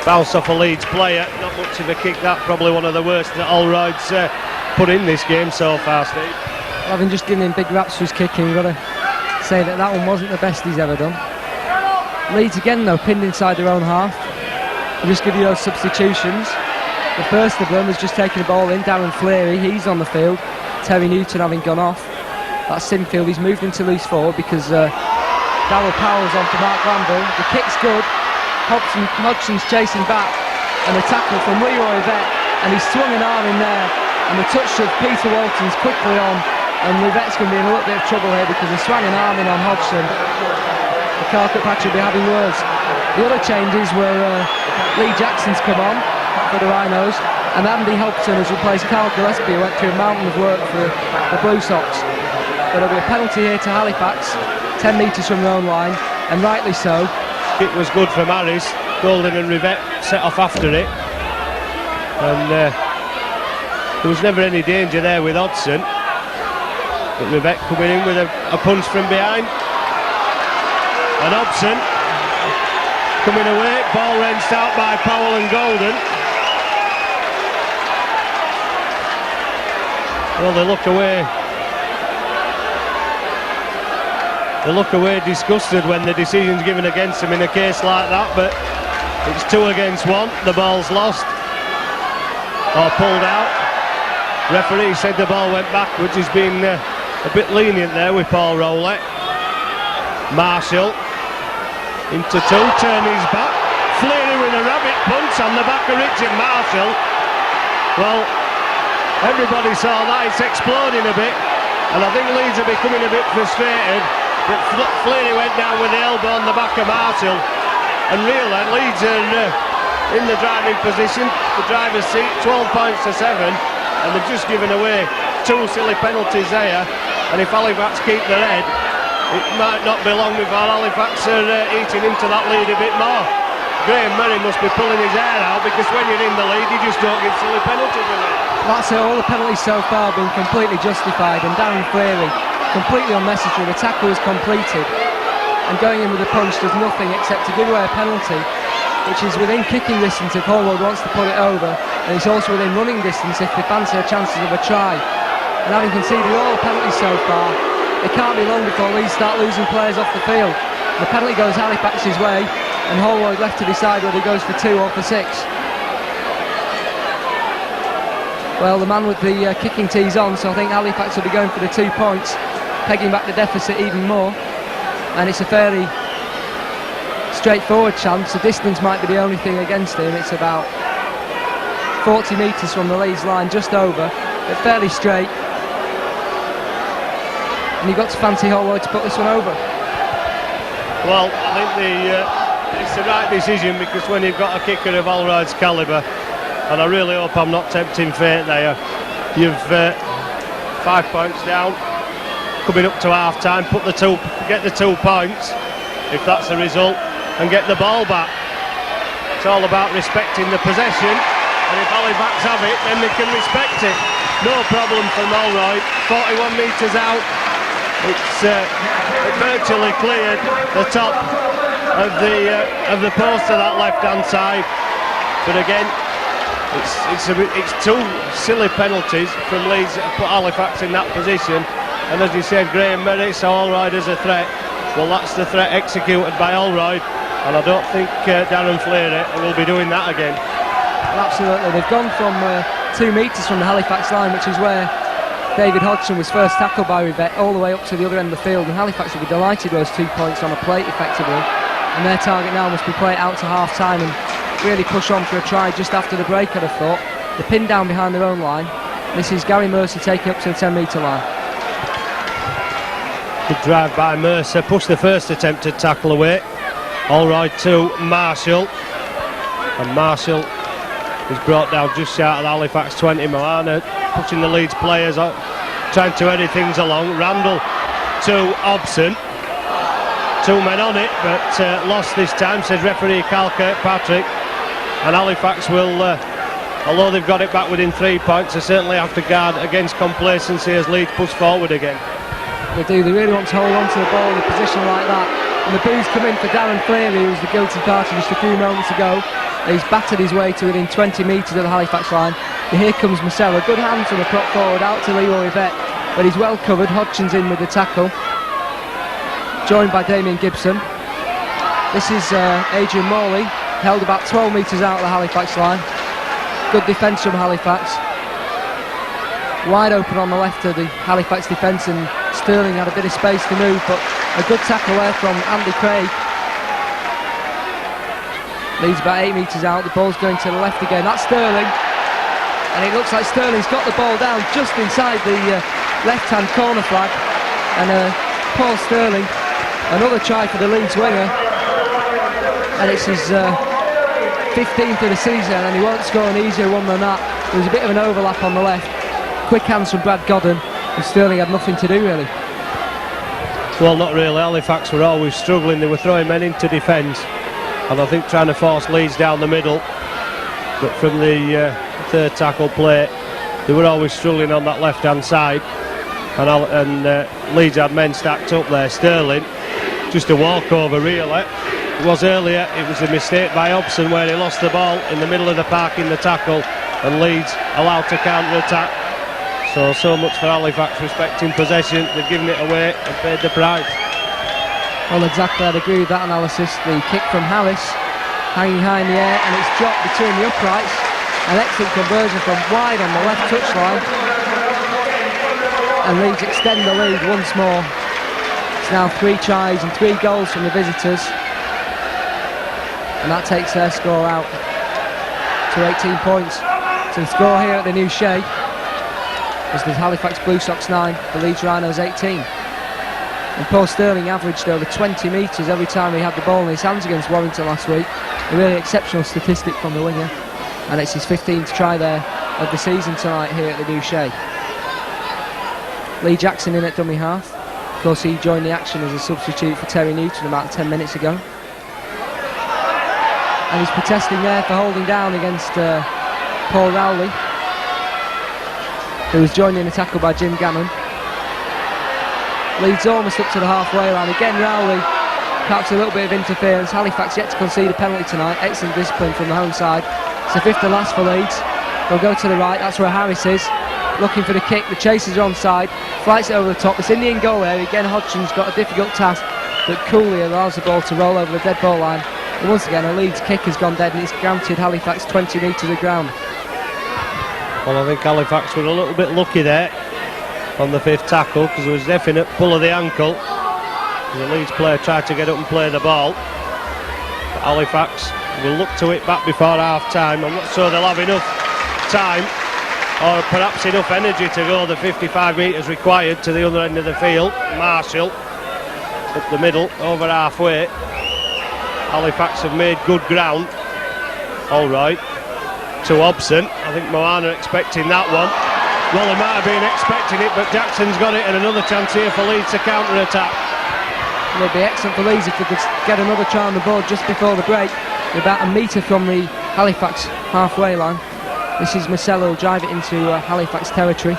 Bounced off a Leeds player. Not much of a kick, that. Probably one of the worst that Allroyd's put in this game so far, Steve. Having just given him big raps for his kicking, you've got to say that one wasn't the best he's ever done. Leeds again though, pinned inside their own half. I'll just give you those substitutions. The first of them has just taken the ball in, Darren Fleary, he's on the field. Terry Newton having gone off. That's Sinfield, he's moved into loose forward because Darryl Powell's on for Mark Glanville. The kick's good, Hodgson's chasing back, and a tackle from Leroy Vet, and he's swung an arm in there, and the touch of Peter Walton's quickly on, and Rivette's going to be in a little bit of trouble here because he swung an arm in on Hodgson. The Carcutt patch will be having words. The other changes were Lee Jackson's come on for the Rhinos, and Andy Hobson has replaced Carl Gillespie, who went through a mountain of work for the Blue Sox. There'll be a penalty here to Halifax, 10 metres from their own line, and rightly so. It was good from Harris. Golden and Rivette set off after it, and there was never any danger there with Hodgson. But Rivette coming in with a punch from behind, and Hobson coming away. Ball wrenched out by Powell and Golden. Well, they look away. They look away disgusted when the decision's given against them in a case like that, but it's 2 against 1. The ball's lost or pulled out. Referee said the ball went backwards. He's been a bit lenient there with Paul Rowley. Marshall into 2, turn his back. Fleary with a rabbit punch on the back of Richard Marshall. Well, everybody saw that. It's exploding a bit, and I think Leeds are becoming a bit frustrated. But Fleary went down with the elbow on the back of Marshall, and really Leeds are in the driving position, the driver's seat, 12 points to 7, and they've just given away 2 silly penalties there. And if Halifax keep their head, it might not be long before Halifax are eating into that lead a bit more. Graham Murray must be pulling his hair out, because when you're in the lead you just don't give silly penalties away. That's it, all the penalties so far have been completely justified, and Darren Fleary completely unnecessary. The tackle was completed, and going in with a punch does nothing except to give away a penalty, which is within kicking distance if Hallwood wants to put it over, and it's also within running distance if they fancy their chances of a try. And having conceded all the penalties so far, it can't be long before Leeds start losing players off the field. The penalty goes Halifax's way, and Hallwood left to decide whether he goes for 2 or for 6. Well, the man with the kicking tees on, so I think Halifax will be going for the 2 points, pegging back the deficit even more, and it's a fairly straightforward chance. The distance might be the only thing against him. It's about 40 metres from the Leeds line, just over, but fairly straight, and you've got to fancy Hallwood to put this one over. Well, I think it's the right decision, because when you've got a kicker of Allroyd's calibre, and I really hope I'm not tempting fate there, you've 5 points down, coming up to half time, get the 2 points if that's the result, and get the ball back. It's all about respecting the possession, and if Halifax have it, then they can respect it. No problem from Allroyd. 41 metres out, it's it virtually cleared the top of the post to that left hand side, but again it's 2 silly penalties from Leeds that put Halifax in that position. And as you said, Graham Murray saw Allroyd as a threat. Well, that's the threat executed by Allroyd, and I don't think Darren Fleary will be doing that again. Well, absolutely, they've gone from 2 metres from the Halifax line, which is where David Hodgson was first tackled by Rivette, all the way up to the other end of the field, and Halifax will be delighted with those 2 points on a plate effectively, and their target now must be play it out to half time and really push on for a try just after the break, I'd have thought. They're pinned down behind their own line. This is Gary Mercer taking up to the 10 metre line. Good drive by Mercer, pushed the first attempted tackle away. Allroyd to Marshall, and Marshall is brought down just short of the Halifax 20. Moana pushing the Leeds players up, trying to edit things along. Randall to Hobson. 2 men on it, but lost this time, says referee Carl Kirkpatrick. And Halifax will, although they've got it back within 3 points, they certainly have to guard against complacency as Leeds push forward again. They do, they really want to hold on to the ball in a position like that. And the boos come in for Darren Fleary, who was the guilty party just a few moments ago. He's battered his way to within 20 metres of the Halifax line. And here comes Marcelo, good hand from the prop forward out to Leroy Yvette, but he's well covered. Hodgins in with the tackle, joined by Damien Gibson. This is Adrian Morley, held about 12 metres out of the Halifax line. Good defence from Halifax. Wide open on the left of the Halifax defence, and Sterling had a bit of space to move, but a good tackle there from Andy Craig. Leeds about 8 metres out, the ball's going to the left again. That's Sterling, and it looks like Sterling's got the ball down just inside the left-hand corner flag. And Paul Sterling, another try for the Leeds winger, and it's his 15th of the season, and he won't score an easier one than that. There was a bit of an overlap on the left. Quick hands from Brad Godden, and Sterling had nothing to do really. Well, not really. Halifax were always struggling. They were throwing men into defence, and I think trying to force Leeds down the middle. But from the third tackle play, they were always struggling on that left-hand side, and Leeds had men stacked up there. Sterling, just a walkover really. It was earlier, it was a mistake by Hobson where he lost the ball in the middle of the park in the tackle, and Leeds allowed to counter-attack. So much for Halifax respecting possession. They've given it away and paid the price. Well, exactly, I'd agree with that analysis. The kick from Harris, hanging high in the air, and it's dropped between the uprights. An excellent conversion from wide on the left touchline. And Leeds extend the lead once more. It's now 3 tries and 3 goals from the visitors. And that takes their score out to 18 points. So the score here at the new Shea is the Halifax Blue Sox 9, the Leeds Rhinos 18. And Paul Sterling averaged over 20 metres every time he had the ball in his hands against Warrington last week. A really exceptional statistic from the winger. And it's his 15th try there of the season tonight here at the new Shea. Lee Jackson in at dummy half. Of course, he joined the action as a substitute for Terry Newton about 10 minutes ago. And he's protesting there for holding down against Paul Rowley, who was joined in a tackle by Jim Gannon. Leeds almost up to the halfway line. Again Rowley, perhaps a little bit of interference. Halifax yet to concede a penalty tonight. Excellent discipline from the home side. It's the 5th and last for Leeds. They'll go to the right, that's where Harris is, looking for the kick. The chasers are onside, flights it over the top. It's Indian goal area. Again Hodgson's got a difficult task, but coolly allows the ball to roll over the dead ball line. And once again a Leeds kick has gone dead, and it's granted Halifax 20 metres of ground. Well, I think Halifax were a little bit lucky there on the 5th tackle, because there was a definite pull of the ankle. The Leeds player tried to get up and play the ball. But Halifax will look to it back before half-time. I'm not sure they'll have enough time, or perhaps enough energy to go the 55 metres required to the other end of the field. Marshall up the middle, over halfway. Halifax have made good ground. All right. To Hobson. I think Moana expecting that one. Well, he might have been expecting it, but Jackson's got it, and another chance here for Leeds to counter-attack. It would be excellent for Leeds if they could get another try on the board just before the break. They're about a metre from the Halifax halfway line. This is Marcelo drive it into Halifax territory.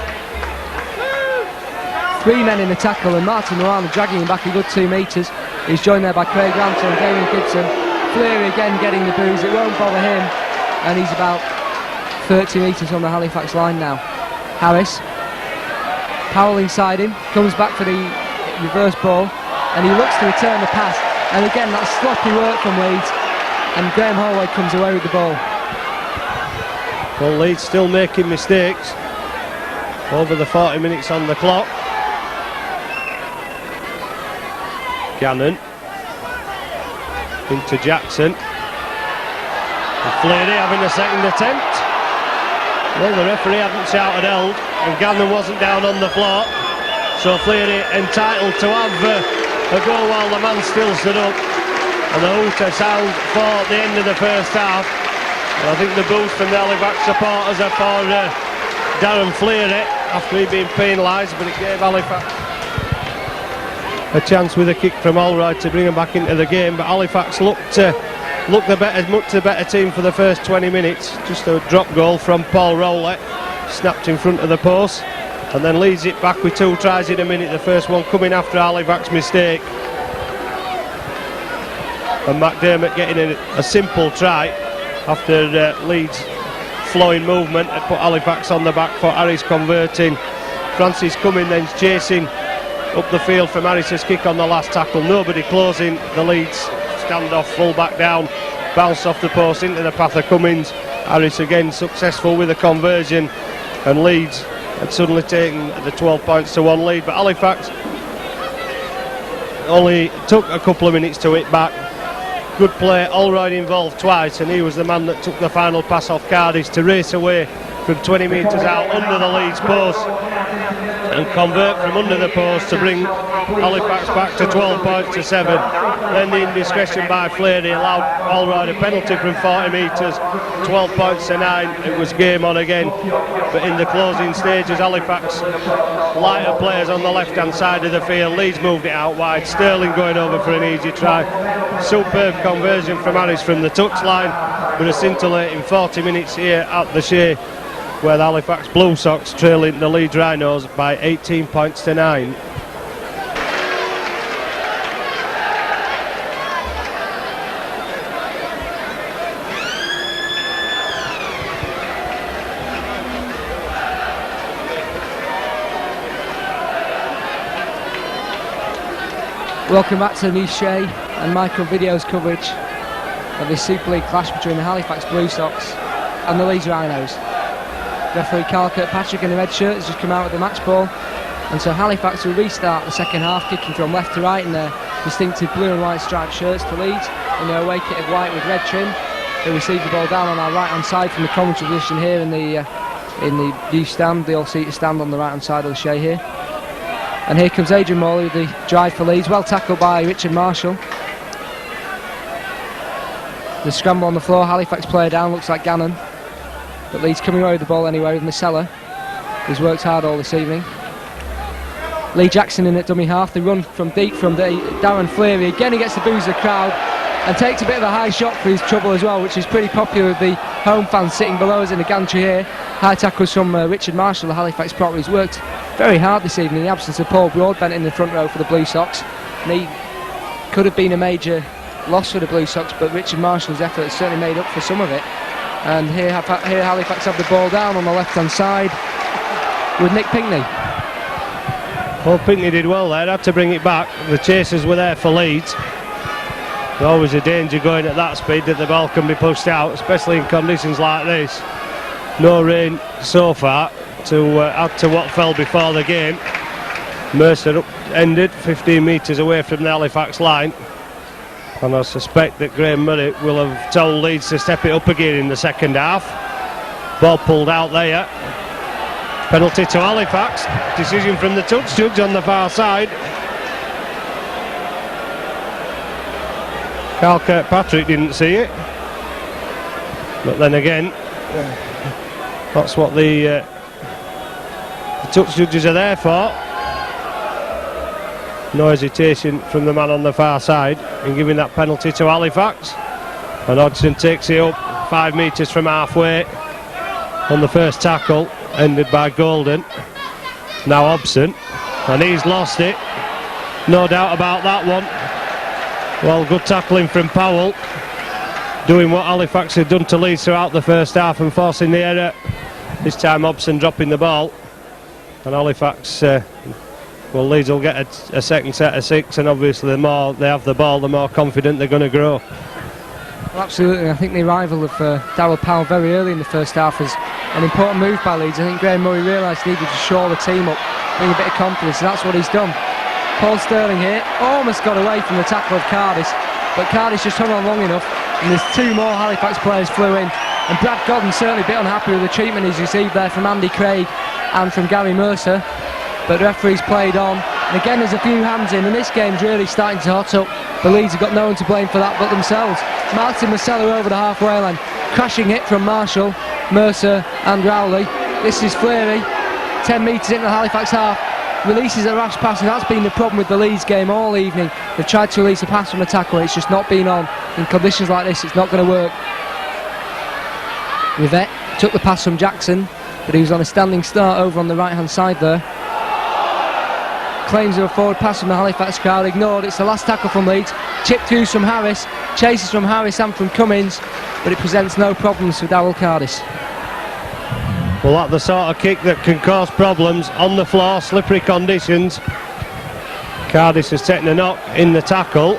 3 men in the tackle, and Martin Moana dragging him back a good 2 metres. He's joined there by Craig Ranton and Damien Gibson. Fleary again getting the boos, it won't bother him. And he's about 30 metres on the Halifax line now. Harris, Powell inside him, comes back for the reverse ball, and he looks to return the pass. And again, that's sloppy work from Leeds, and Graham Holloway comes away with the ball. Well, Leeds still making mistakes. Over the 40 minutes on the clock. Gannon into Jackson. And Fleary having a second attempt. Well, the referee hadn't shouted held, and Gannon wasn't down on the floor, so Fleary entitled to have a go while the man still stood up. And the hooter sound for the end of the first half. And I think the boost from the Halifax supporters are for Darren Fleary after he'd been penalised, but it gave Halifax. a chance with a kick from Allroyd to bring them back into the game, but Halifax looked much the better team for the first 20 minutes. Just a drop goal from Paul Rowlett, snapped in front of the post, and then leads it back with 2 tries in a minute, the first one coming after Halifax's mistake. And McDermott getting a simple try after Leeds flowing movement had put Halifax on the back foot. Harris converting, Francis Cumming then chasing up the field from Harris's kick on the last tackle. Nobody closing the Leeds standoff, full back down, bounce off the post into the path of Cummins. Harris again successful with a conversion, and Leeds had suddenly taken the 12 points to 1 lead, but Halifax only took a couple of minutes to hit back. Good play, Allroyd involved twice, and he was the man that took the final pass off Cardis to race away from 20 metres out under the Leeds post and convert from under the post to bring Halifax back to 12 points to 7. Then the indiscretion by Fleary allowed Allroyd a penalty from 40 metres, 12 points to 9. It was game on again, but in the closing stages Halifax lighter players on the left hand side of the field. Leeds moved it out wide, Sterling going over for an easy try. Superb conversion from Harris from the touchline, but a scintillating 40 minutes here at the Shea, where the Halifax Blue Sox trailing the Leeds Rhinos by 18 points to 9. Welcome back to the new Shea and Michael Video's coverage of this Super League clash between the Halifax Blue Sox and the Leeds Rhinos. Referee Carl Kirkpatrick in the red shirt has just come out with the match ball, and so Halifax will restart the second half, kicking from left to right in their distinctive blue and white striped shirts to Leeds in their away kit of white with red trim. They receive the ball down on our right hand side from the commentary position here in the view stand, the all-seater stand on the right hand side of the Shea here. And here comes Adrian Morley with the drive for Leeds, well tackled by Richard Marshall. The scramble on the floor, Halifax player down, looks like Gannon, but Leeds coming away with the ball anyway with Masella, who's worked hard all this evening. Lee Jackson in at dummy half, they run from deep from Darren Fleary. Again he gets the boos of the crowd and takes a bit of a high shot for his trouble as well, which is pretty popular with the home fans sitting below us in the gantry here. High tackles from Richard Marshall, the Halifax prop, who's worked very hard this evening in the absence of Paul Broadbent in the front row for the Blue Sox. And he could have been a major loss for the Blue Sox, but Richard Marshall's effort certainly made up for some of it. And here Halifax have the ball down on the left hand side with Nick Pinkney. Well, Pinkney did well there, had to bring it back. The chasers were there for Leeds. There's always a danger going at that speed that the ball can be pushed out, especially in conditions like this. No rain so far to add to what fell before the game. Mercer ended 15 metres away from the Halifax line, and I suspect that Graham Murray will have told Leeds to step it up again in the second half. Ball pulled out there. Penalty to Halifax. Decision from the touch judge on the far side. Carl Kirkpatrick didn't see it, but then again, that's what the touch judges are there for. No hesitation from the man on the far side in giving that penalty to Halifax, and Hodgson takes it up 5 metres from halfway on the first tackle, ended by Golden. Now Hobson, and he's lost it, no doubt about that one. Well, good tackling from Powell, doing what Halifax had done to Leeds throughout the first half and forcing the error. This time Hobson dropping the ball, and Halifax, well, Leeds will get a second set of 6, and obviously the more they have the ball, the more confident they're going to grow. Well, absolutely. I think the arrival of Darryl Powell very early in the first half was an important move by Leeds. I think Graham Murray realised he needed to shore the team up, bring a bit of confidence, and that's what he's done. Paul Sterling here almost got away from the tackle of Cardis, but Cardis just hung on long enough, and there's 2 more Halifax players flew in, and Brad Godden certainly a bit unhappy with the treatment he's received there from Andy Craig and from Gary Mercer, but the referee's played on, and again there's a few hands in, and this game's really starting to hot up. The Leeds have got no one to blame for that but themselves. Martin Masella over the halfway line, crashing hit from Marshall, Mercer and Rowley. This is Fleary, 10 metres into the Halifax half. releases a rash pass, and that's been the problem with the Leeds game all evening. They've tried to release a pass from a tackle, it's just not been on. In conditions like this, it's not going to work. Rivette took the pass from Jackson, but he was on a standing start over on the right hand side there. Claims of a forward pass from the Halifax crowd, ignored. It's the last tackle from Leeds. Chip throughs from Harris, chases from Harris and from Cummins, but it presents no problems for Darryl Cardis. Well, that's the sort of kick that can cause problems on the floor, slippery conditions. Cardis has taken a knock in the tackle,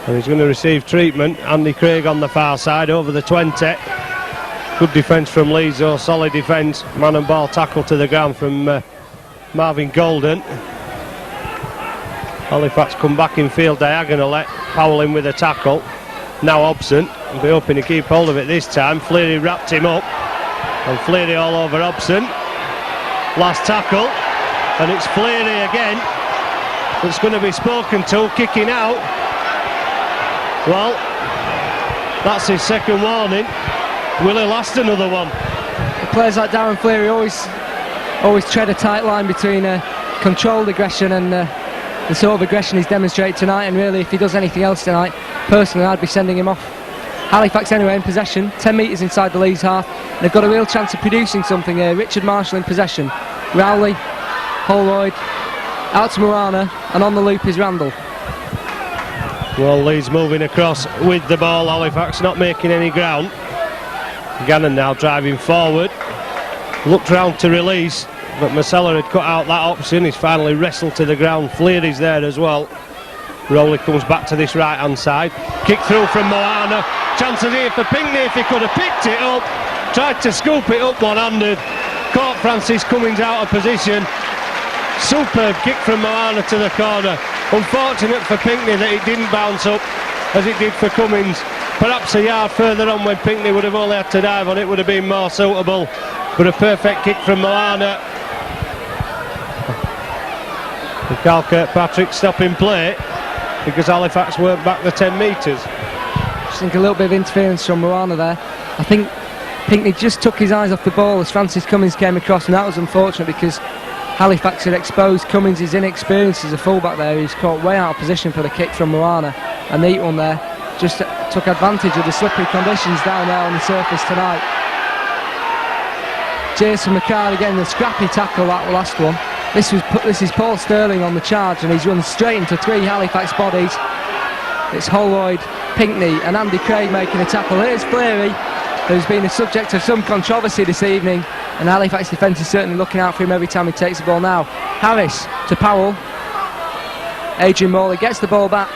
and he's going to receive treatment. Andy Craig on the far side over the 20. Good defence from Leeds, though, solid defence. Man and ball tackle to the ground from Marvin Golden. Halifax come back in field diagonally. Powell in with a tackle. Now Hobson. He'll be hoping to keep hold of it this time. Fleary wrapped him up, and Fleary all over Hobson. Last tackle, and it's Fleary again that's going to be spoken to, kicking out. Well, that's his second warning. Will he last another one? The players like Darren Fleary always tread a tight line between controlled aggression and the sort of aggression he's demonstrated tonight, and really if he does anything else tonight, personally I'd be sending him off. Halifax anyway in possession, 10 metres inside the Leeds half, and they've got a real chance of producing something here. Richard Marshall in possession, Rowley, Holroyd, out to Moana, and on the loop is Randall. Well, Leeds moving across with the ball, Halifax not making any ground. Gannon now driving forward, looked round to release, but Marcella had cut out that option. He's finally wrestled to the ground. Fleary's there as well. Rowley comes back to this right hand side, kick through from Moana, chances here for Pinckney if he could have picked it up, tried to scoop it up one-handed, caught Francis Cummins out of position. Superb kick from Moana to the corner. Unfortunate for Pinckney that it didn't bounce up as it did for Cummins. Perhaps a yard further on when Pinckney would have only had to dive on it would have been more suitable, but a perfect kick from Moana. And Carl Kirkpatrick stopping play because Halifax weren't back the 10 metres. I think a little bit of interference from Moana there. I think Pinckney just took his eyes off the ball as Francis Cummins came across, and that was unfortunate because Halifax had exposed Cummins' inexperience as a fullback there. He's caught way out of position for the kick from Moana. A neat one there. Just took advantage of the slippery conditions down there on the surface tonight. Jason McCarthy getting the scrappy tackle, that last one. This is Paul Sterling on the charge, and he's run straight into three Halifax bodies. It's Holroyd, Pinckney and Andy Craig making a tackle. Here's Fleary, who's been the subject of some controversy this evening, and Halifax defence is certainly looking out for him every time he takes the ball now. Harris to Powell. Adrian Morley gets the ball back.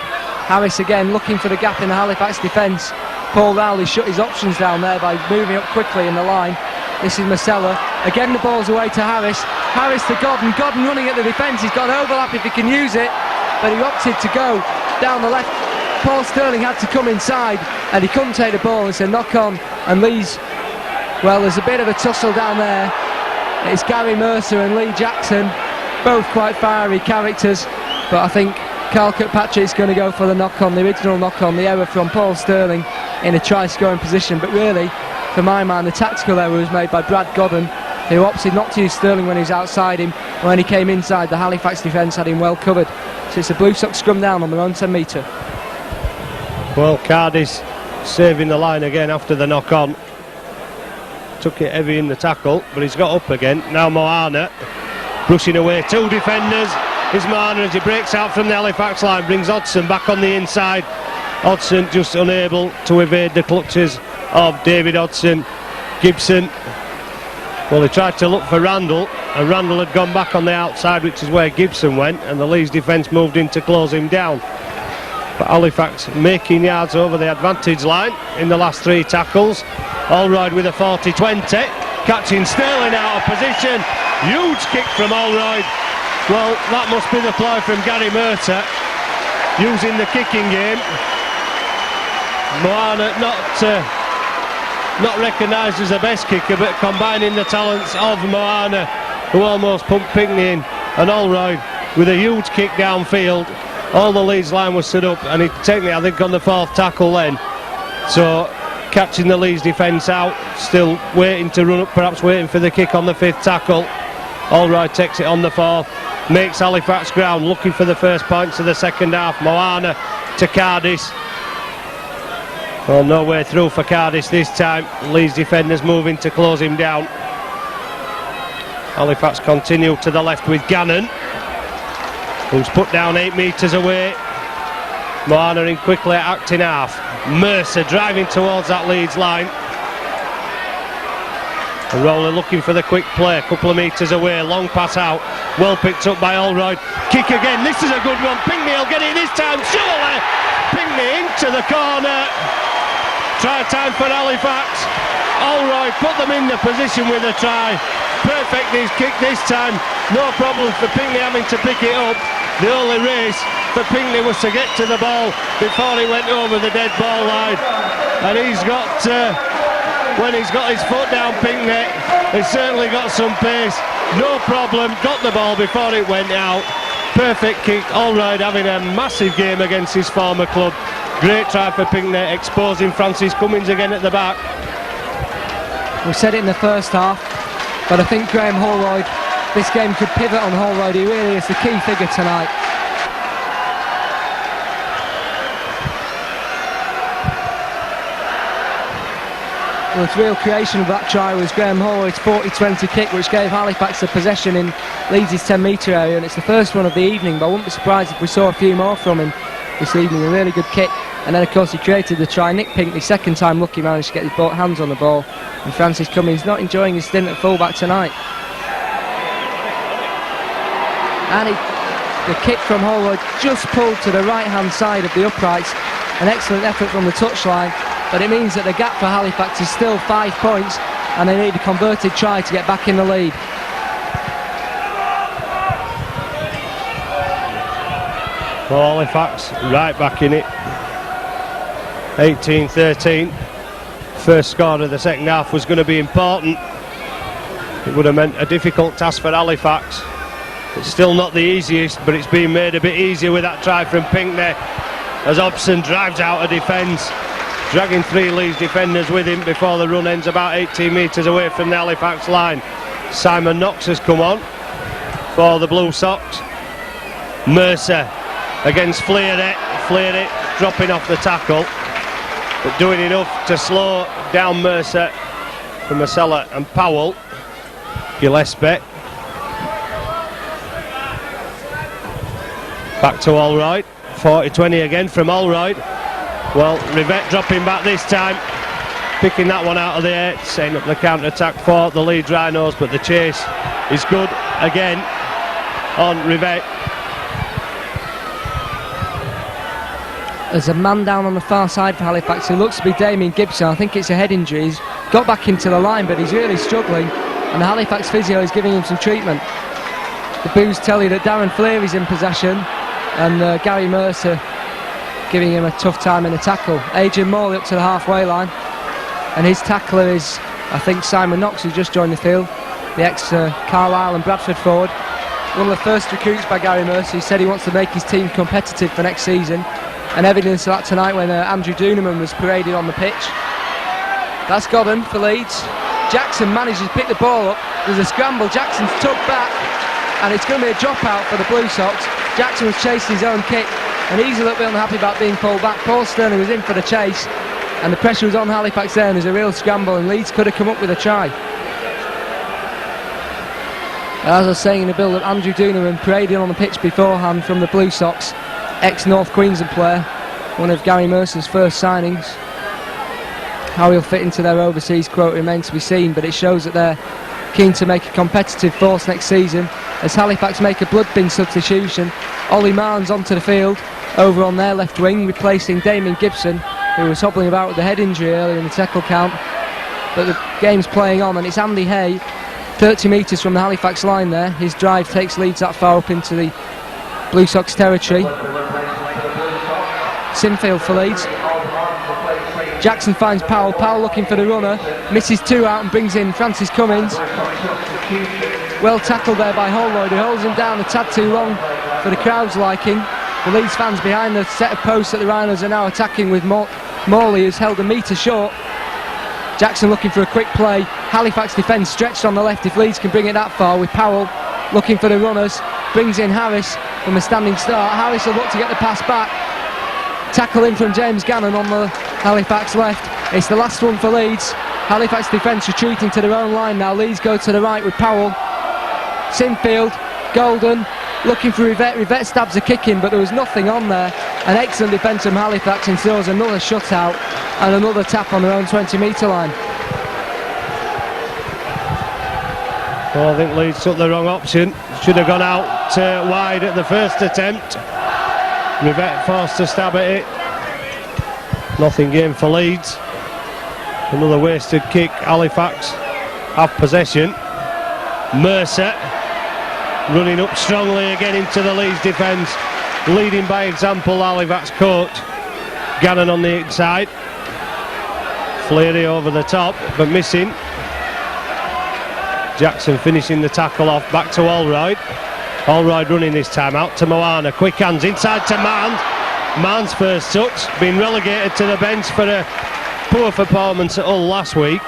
Harris again looking for the gap in the Halifax defence. Paul Rowley shut his options down there by moving up quickly in the line. This is Marcella. Again the ball's away to Harris. Harris to Godden. Godden running at the defence. He's got overlap if he can use it, but he opted to go down the left. Paul Sterling had to come inside and he couldn't take the ball. It's a knock on, and Lee's, well, there's a bit of a tussle down there. It's Gary Mercer and Lee Jackson, both quite fiery characters, but I think Carl Kirkpatrick's going to go for the knock-on, the original knock-on, the error from Paul Sterling in a try-scoring position. But really, for my man, the tactical error was made by Brad Godden, who opted not to use Sterling when he was outside him. When he came inside, the Halifax defence had him well covered. So it's a Blue Sox scrum down on their own 10 metre. Well, Cardis saving the line again after the knock-on. Took it heavy in the tackle, but he's got up again. Now Moana brushing away two defenders. Is Moana as he breaks out from the Halifax line, brings Hodgson back on the inside. Hodgson just unable to evade the clutches of David Hodgson. Gibson, well, he tried to look for Randall, and Randall had gone back on the outside, which is where Gibson went, and the Leeds defence moved in to close him down. But Halifax making yards over the advantage line in the last three tackles. Holroyd with a 40-20, catching Sterling out of position. Huge kick from Holroyd. Well, that must be the ploy from Gary Mercer, using the kicking game. Moana not recognised as the best kicker, but combining the talents of Moana, who almost pumped Pinckney in, and Holroyd with a huge kick downfield. All the Leeds line was stood up, and he'd taken it, I think, on the fourth tackle then. So catching the Leeds defence out, still waiting to run up, perhaps waiting for the kick on the fifth tackle. Allroyd takes it on the 4th, makes Halifax ground, looking for the first points of the second half. Moana to Cardis. Well, no way through for Cardis this time. Leeds defenders moving to close him down. Halifax continue to the left with Gannon, who's put down 8 metres away. Moana in quickly at acting half. Mercer driving towards that Leeds line. Rowley looking for the quick play, a couple of metres away, long pass out, well picked up by Allroyd. Kick again, this is a good one. Pinckney will get it this time, surely. Pinckney into the corner. Try time for Halifax. Allroyd put them in the position with a try. Perfect his kick this time. No problem for Pinckney having to pick it up. The only race for Pinckney was to get to the ball before he went over the dead ball line. And he's got... when he's got his foot down, Pinckney, he's certainly got some pace. No problem, got the ball before it went out. Perfect kick. Allroyd having a massive game against his former club. Great try for Pinckney, exposing Francis Cummins again at the back. We said it in the first half, but I think Graham Holroyd, this game could pivot on Holroyd. He really is the key figure tonight. Well, the real creation of that try was Graham Holroyd's 40-20 kick, which gave Halifax a possession in Leeds' 10-metre area, and it's the first one of the evening, but I wouldn't be surprised if we saw a few more from him this evening. A really good kick, and then of course he created the try. Nick Pinckney, second time lucky, managed to get his hands on the ball, and Francis Cummins not enjoying his stint at fullback tonight. And the kick from Holroyd just pulled to the right-hand side of the uprights. An excellent effort from the touchline. But it means that the gap for Halifax is still 5 points, and they need a converted try to get back in the lead. Well, Halifax right back in it. 18-13. First score of the second half was going to be important. It would have meant a difficult task for Halifax. It's still not the easiest, but it's been made a bit easier with that try from Pinckney as Hobson drives out a defence, dragging 3 Leeds defenders with him before the run ends about 18 metres away from the Halifax line. Simon Knox has come on for the Blue Sox. Mercer against Fleary. Fleary dropping off the tackle, but doing enough to slow down Mercer from Marcella and Powell. Gillespie. Back to Allroyd. 40-20 again from Allroyd. Well, Rivette dropping back this time, picking that one out of the air, setting up the counter-attack for the Leeds Rhinos, but the chase is good again on Rivette. There's a man down on the far side for Halifax who looks to be Damien Gibson. I think it's a head injury. He's got back into the line, but he's really struggling, and the Halifax physio is giving him some treatment. The boos tell you that Darren Fleary's in possession, and Gary Mercer giving him a tough time in the tackle. Adrian Morley up to the halfway line, and his tackler is, I think, Simon Knox, who's just joined the field, the ex-Carlisle and Bradford forward. One of the first recruits by Gary Mercer. He said he wants to make his team competitive for next season, and evidence of that tonight when Andrew Doonerman was paraded on the pitch. That's got him for Leeds. Jackson manages to pick the ball up. There's a scramble. Jackson's tugged back, and it's going to be a drop out for the Blue Sox. Jackson was chasing his own kick, and he's a little bit unhappy about being pulled back. Paul Sterner was in for the chase, and the pressure was on Halifax there, and there's a real scramble, and Leeds could have come up with a try. As I was saying in the build-up, Andrew Doonerman parading on the pitch beforehand from the Blue Sox, ex-North Queensland player, one of Gary Mercer's first signings. How he'll fit into their overseas quota remains to be seen, but it shows that they're keen to make a competitive force next season as Halifax make a blood bin substitution. Ollie Marnes onto the field over on their left wing, replacing Damien Gibson, who was hobbling about with a head injury earlier in the tackle count. But the game's playing on, and it's Andy Hay, 30 metres from the Halifax line there. His drive takes Leeds that far up into the Blue Sox territory. Sinfield for Leeds. Jackson finds Powell. Powell looking for the runner, misses 2 out and brings in Francis Cummins. Well tackled there by Holroyd, who holds him down a tad too long for the crowd's liking. The Leeds fans behind the set of posts that the Rhinos are now attacking, with Morley, who's held a metre short. Jackson looking for a quick play, Halifax defence stretched on the left if Leeds can bring it that far, with Powell looking for the runners, brings in Harris from a standing start. Harris will look to get the pass back. Tackle in from James Gannon on the Halifax left. It's the last one for Leeds. Halifax defence retreating to their own line now. Leeds go to the right with Powell. Sinfield, Golden, looking for Rivette. Rivette stabs a kick in, but there was nothing on there. An excellent defence from Halifax ensures another shutout and another tap on their own 20-metre line. Well, I think Leeds took the wrong option. Should have gone out wide at the first attempt. Rivette forced to stab at it. Nothing game for Leeds. Another wasted kick. Halifax have possession. Mercer running up strongly again into the Leeds defence. Leading by example, Halifax coach. Gannon on the inside. Fleary over the top, but missing. Jackson finishing the tackle off, back to Allroyd. Allroyd running this time, out to Moana, quick hands inside to Mann. Mann's first touch, been relegated to the bench for a poor performance at Hull last week.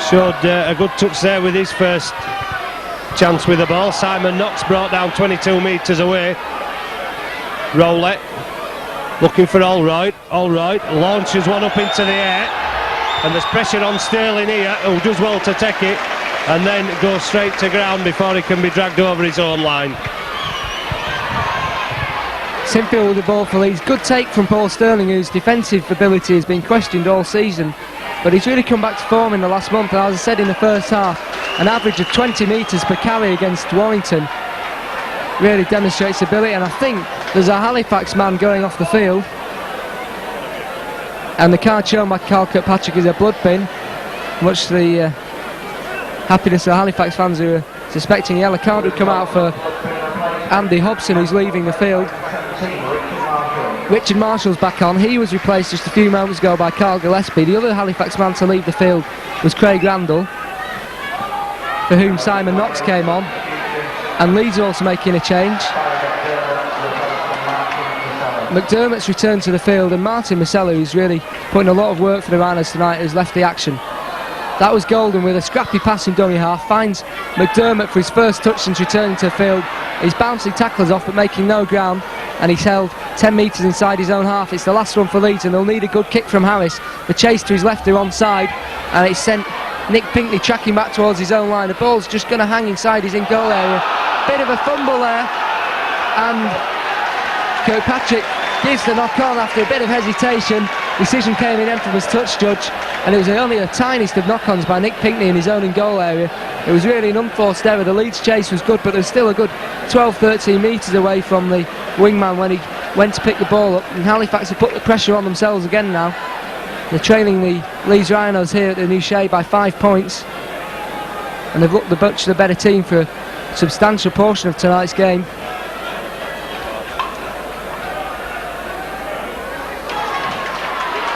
Showed a good touch there with his first chance with the ball. Simon Knox brought down 22 metres away. Rowlett looking for Allroyd. Allroyd launches one up into the air, and there's pressure on Sterling here, who does well to take it and then goes straight to ground before he can be dragged over his own line. Sinfield with the ball for Leeds. Good take from Paul Sterling, whose defensive ability has been questioned all season, but he's really come back to form in the last month. And as I said in the first half, an average of 20 metres per carry against Warrington really demonstrates ability. And I think there's a Halifax man going off the field, and the card shown by Carl Kirkpatrick is a blood bin, much to the happiness of Halifax fans who are suspecting a yellow card would come out for Andy Hobson, who's leaving the field. Richard Marshall's back on. He was replaced just a few moments ago by Carl Gillespie. The other Halifax man to leave the field was Craig Randall, for whom Simon Knox came on, and Leeds are also making a change. McDermott's returned to the field, and Martin Marcello, who's really putting a lot of work for the Rhinos tonight, has left the action. That was Golden with a scrappy pass in dummy half, finds McDermott for his first touch since returning to the field. He's bouncing tacklers off but making no ground, and he's held 10 metres inside his own half. It's the last one for Leeds, and they'll need a good kick from Harris. The chase to his left, they're onside, and it's sent Nick Pinkney tracking back towards his own line. The ball's just going to hang inside his in-goal area. Bit of a fumble there, and Kirkpatrick gives the knock-on after a bit of hesitation. Decision came in from his touch judge, and it was only the tiniest of knock-ons by Nick Pinkney in his own in-goal area. It was really an unforced error. The Leeds chase was good, but there's still a good 12-13 metres away from the wingman when he went to pick the ball up, and Halifax have put the pressure on themselves again now. They're trailing the Leeds Rhinos here at the New Shea by 5 points, and they've looked the better team for a substantial portion of tonight's game.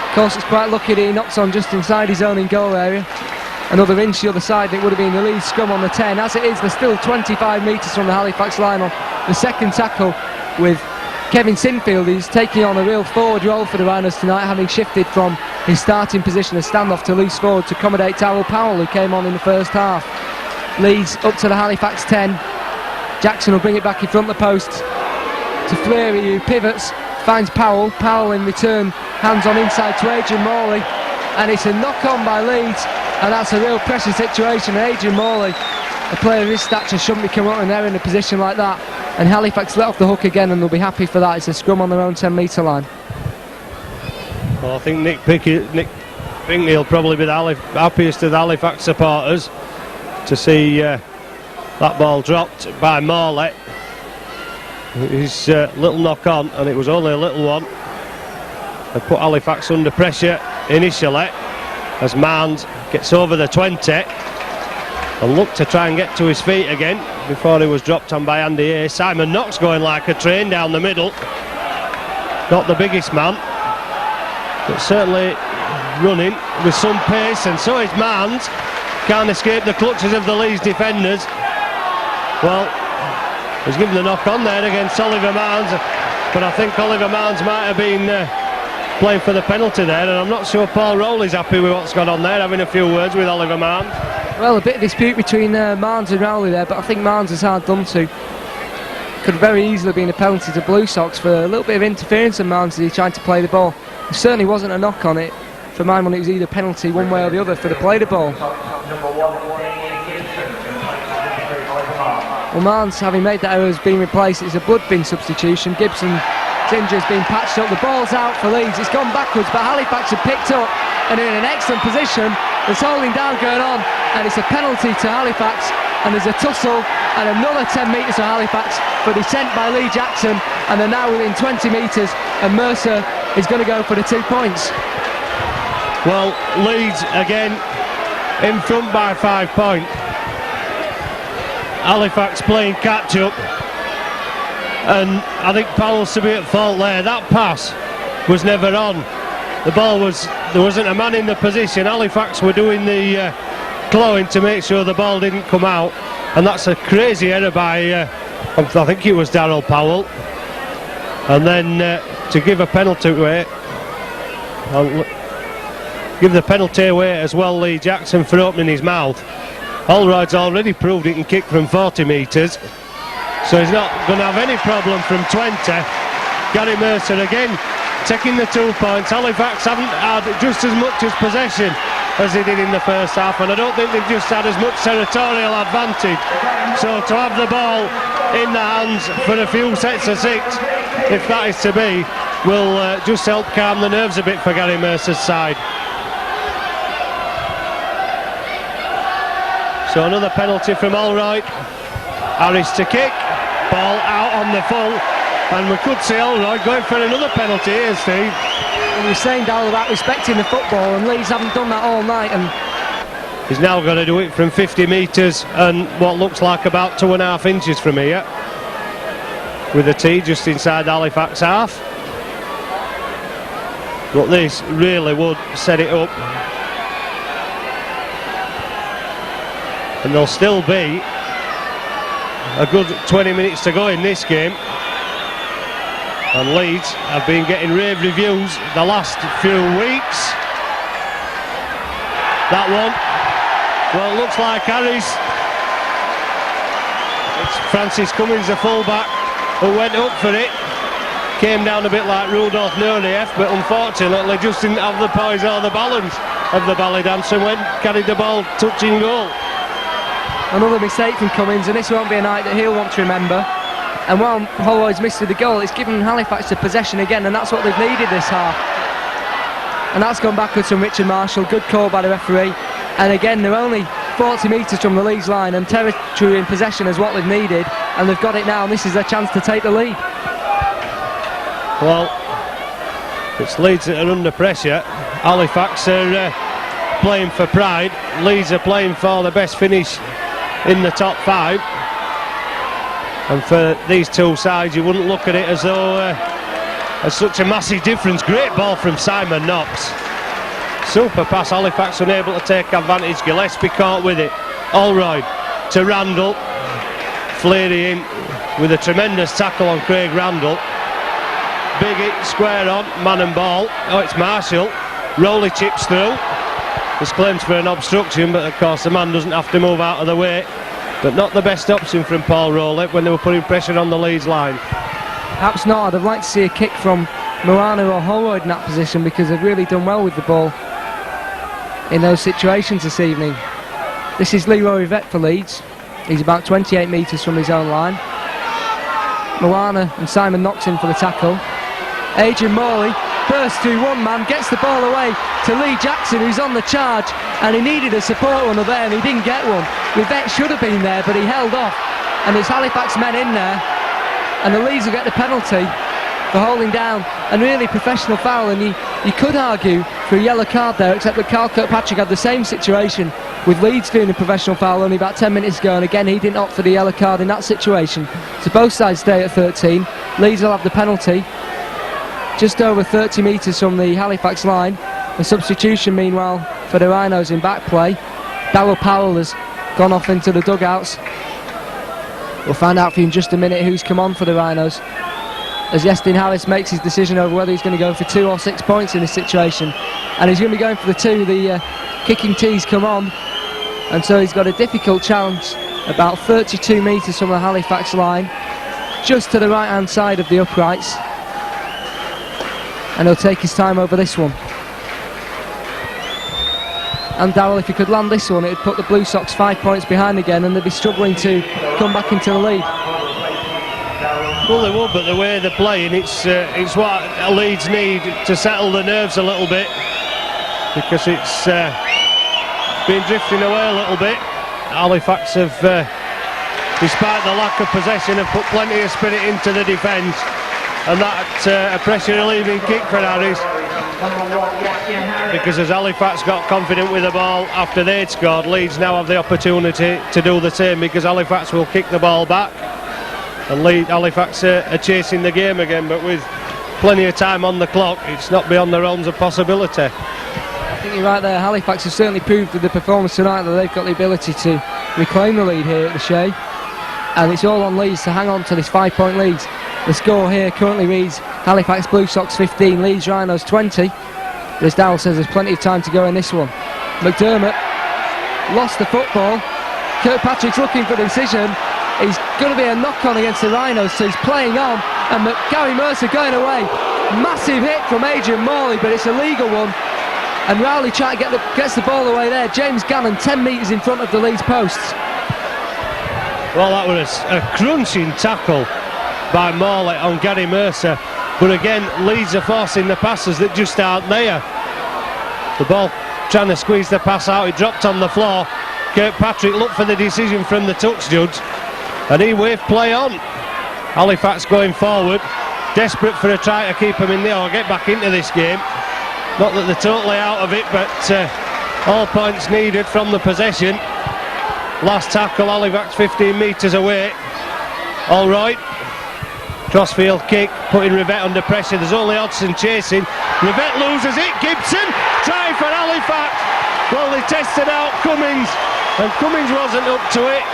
Of course, it's quite lucky that he knocks on just inside his own in-goal area. Another inch the other side, and it would have been the Leeds scrum on the 10. As it is, they're still 25 metres from the Halifax line on the second tackle, with Kevin Sinfield, who's taking on a real forward role for the Rhinos tonight, having shifted from his starting position as standoff to loose forward to accommodate Tyrell Powell, who came on in the first half. Leeds up to the Halifax 10. Jackson will bring it back in front of the post to Fleary, who pivots, finds Powell. Powell in return hands on inside to Adrian Morley, and it's a knock-on by Leeds, and that's a real pressure situation. Adrian Morley, a player of his stature, shouldn't be coming up in there in a position like that, and Halifax let off the hook again, and they'll be happy for that. It's a scrum on their own 10-metre line. Well, I think Nick Pinkney will probably be the happiest of the Halifax supporters to see that ball dropped by Morley. His little knock-on, and it was only a little one. They put Halifax under pressure initially as Marnes gets over the 20 and looked to try and get to his feet again before he was dropped on by Andy A. Simon Knox going like a train down the middle. Not the biggest man, but certainly running with some pace, and so is Marnes. Can't escape the clutches of the Leeds defenders. Well, he's given the knock on there against Oliver Marnes, but I think Oliver Marnes might have been playing for the penalty there, and I'm not sure Paul Rowley's happy with what's gone on there, having a few words with Oliver Marnes. Well, a bit of dispute between Marnes and Rowley there, but I think Marnes is hard done to. Could very easily have been a penalty to Blue Sox for a little bit of interference on Marnes as he tried to play the ball. There certainly wasn't a knock on it. For my money, it was either penalty one way or the other for the play the ball. Well, Marnes, having made that error, has been replaced. It's a blood bin substitution. Gibson Ginger's been patched up. The ball's out for Leeds. It's gone backwards, but Halifax have picked up and in an excellent position. There's holding down going on, and it's a penalty to Halifax. And there's a tussle and another 10 metres for Halifax, but he's sent by Lee Jackson, and they're now within 20 metres, and Mercer is going to go for the 2 points. Well, Leeds again in front by 5 points. Halifax playing catch-up, and I think Powell's to be at fault there. That pass was never on. The ball was, there wasn't a man in the position. Halifax were doing the clawing to make sure the ball didn't come out, and that's a crazy error by I think it was Darryl Powell. And then to give a penalty away, give the penalty away as well, Lee Jackson, for opening his mouth. Holroyd's already proved he can kick from 40 metres, so he's not going to have any problem from 20. Gary Mercer again taking the 2 points. Halifax haven't had just as much as possession as they did in the first half, and I don't think they've just had as much territorial advantage. So to have the ball in the hands for a few sets of 6, if that is to be, will just help calm the nerves a bit for Gary Mercer's side. So another penalty from Allroyd. Harris to kick, ball out on the full, and we could see Allroyd going for another penalty here, Steve. We were saying, Darryl, about respecting the football, and Leeds haven't done that all night, and he's now going to do it from 50 metres and what looks like about 2.5 inches from here, with a tee just inside Halifax half. But this really would set it up, and there'll still be a good 20 minutes to go in this game. And Leeds have been getting rave reviews the last few weeks. That one, well, it looks like Harris. It's Francis Cummins, the fullback, who went up for it. Came down a bit like Rudolf Nureyev, but unfortunately just didn't have the poise or the balance of the ballet dancer when carried the ball touching goal. Another mistake from Cummins, and this won't be a night that he'll want to remember. And while Holroyd's missed the goal, it's given Halifax the possession again, and that's what they've needed this half. And that's gone backwards from Richard Marshall. Good call by the referee. And again, they're only 40 metres from the Leeds line, and territory in possession is what they've needed, and they've got it now, and this is their chance to take the lead. Well, it's Leeds that are under pressure. Halifax are playing for pride. Leeds are playing for the best finish in the top 5. And for these two sides, you wouldn't look at it as though as such a massive difference. Great ball from Simon Knox. Super pass. Halifax unable to take advantage. Gillespie caught with it. Allroyd to Randall. Fleary in with a tremendous tackle on Craig Randall. Big hit, square on, man and ball. Oh, it's Marshall. Rowley chips through. There's claims for an obstruction, but of course the man doesn't have to move out of the way. But not the best option from Paul Rowley when they were putting pressure on the Leeds line. Perhaps not. I'd like to see a kick from Moana or Holroyd in that position, because they've really done well with the ball in those situations this evening. This is Leroy Yvette for Leeds. He's about 28 metres from his own line. Moana and Simon Knox in for the tackle. Adrian Morley bursts through one man, gets the ball away to Lee Jackson, who's on the charge, and he needed a support runner there and he didn't get one. Yvette should have been there, but he held off, and there's Halifax men in there, and the Leeds will get the penalty for holding down, and really professional foul, and you could argue for a yellow card there, except that Carl Kirkpatrick had the same situation with Leeds doing a professional foul only about 10 minutes ago, and again he didn't opt for the yellow card in that situation. So both sides stay at 13. Leeds will have the penalty just over 30 metres from the Halifax line. A substitution meanwhile for the Rhinos in back play. Darryl Powell has gone off into the dugouts. We'll find out for you in just a minute who's come on for the Rhinos. as Iestyn Harris makes his decision over whether he's going to go for 2 or 6 points in this situation, and he's going to be going for the 2. The kicking tees come on, and so he's got a difficult challenge about 32 metres from the Halifax line, just to the right hand side of the uprights, and he'll take his time over this one. And Darrell, if he could land this one, it would put the Blue Sox 5 points behind again, and they'd be struggling to come back into the lead. Well, they would, but the way they're playing, it's what Leeds need to settle the nerves a little bit, because it's been drifting away a little bit. Halifax have, despite the lack of possession, have put plenty of spirit into the defence, and that a pressure relieving kick for Harris, because as Halifax got confident with the ball after they'd scored, Leeds now have the opportunity to do the same, because Halifax will kick the ball back, and Halifax are chasing the game again, but with plenty of time on the clock, it's not beyond the realms of possibility. I think you're right there. Halifax have certainly proved with the performance tonight that they've got the ability to reclaim the lead here at the Shea, and it's all on Leeds to hang on to this 5-point lead. The score here currently reads Halifax Blue Sox 15, Leeds Rhinos 20. But as Darrell says, there's plenty of time to go in this one. McDermott lost the football. Kirkpatrick's looking for the decision. He's going to be a knock-on against the Rhinos, so he's playing on, and Gary Mercer going away. Massive hit from Adrian Morley, but it's a legal one. And Rowley gets the ball away there. James Gannon 10 metres in front of the Leeds posts. Well, that was a crunching tackle by Morley on Gary Mercer, but again Leeds are forcing the passes that just aren't there. The ball trying to squeeze the pass out, it dropped on the floor. Kirkpatrick looked for the decision from the touch judge, and he waved play on. Halifax going forward, desperate for a try to keep him in there or get back into this game. Not that they're totally out of it, but all points needed from the possession. Last tackle, Halifax 15 metres away. All right, crossfield kick, putting Rivette under pressure. There's only Hodgson chasing. Rivette loses it. Gibson trying for Halifax. Well, they tested out Cummings, and Cummings wasn't up to it.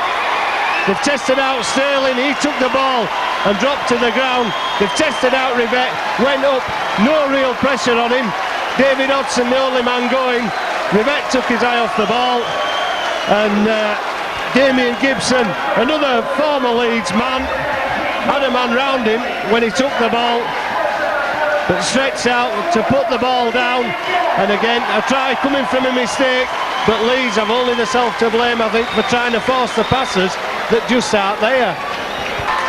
They've tested out Sterling. He took the ball and dropped to the ground. They've tested out Rivette, went up, no real pressure on him. David Hodgson, the only man going. Rivette took his eye off the ball, and Damien Gibson, another former Leeds man, had a man round him when he took the ball, but stretched out to put the ball down, and again a try coming from a mistake, but Leeds have only themselves to blame, I think, for trying to force the passes that just aren't there.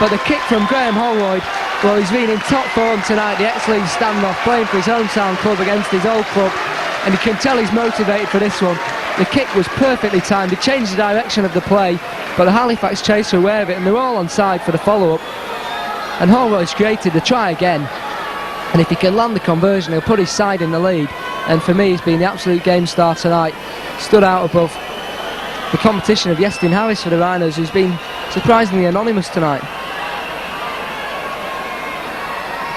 But the kick from Graham Holroyd, well, he's been in top form tonight, the ex-Leeds standoff, playing for his hometown club against his old club, and you can tell he's motivated for this one. The kick was perfectly timed, he changed the direction of the play, but the Halifax chase are aware of it, and they're all on side for the follow-up. And Holroyd's created the try again, and if he can land the conversion, he'll put his side in the lead. And for me, he's been the absolute game star tonight. Stood out above the competition of Iestyn Harris for the Rhinos, who's been surprisingly anonymous tonight.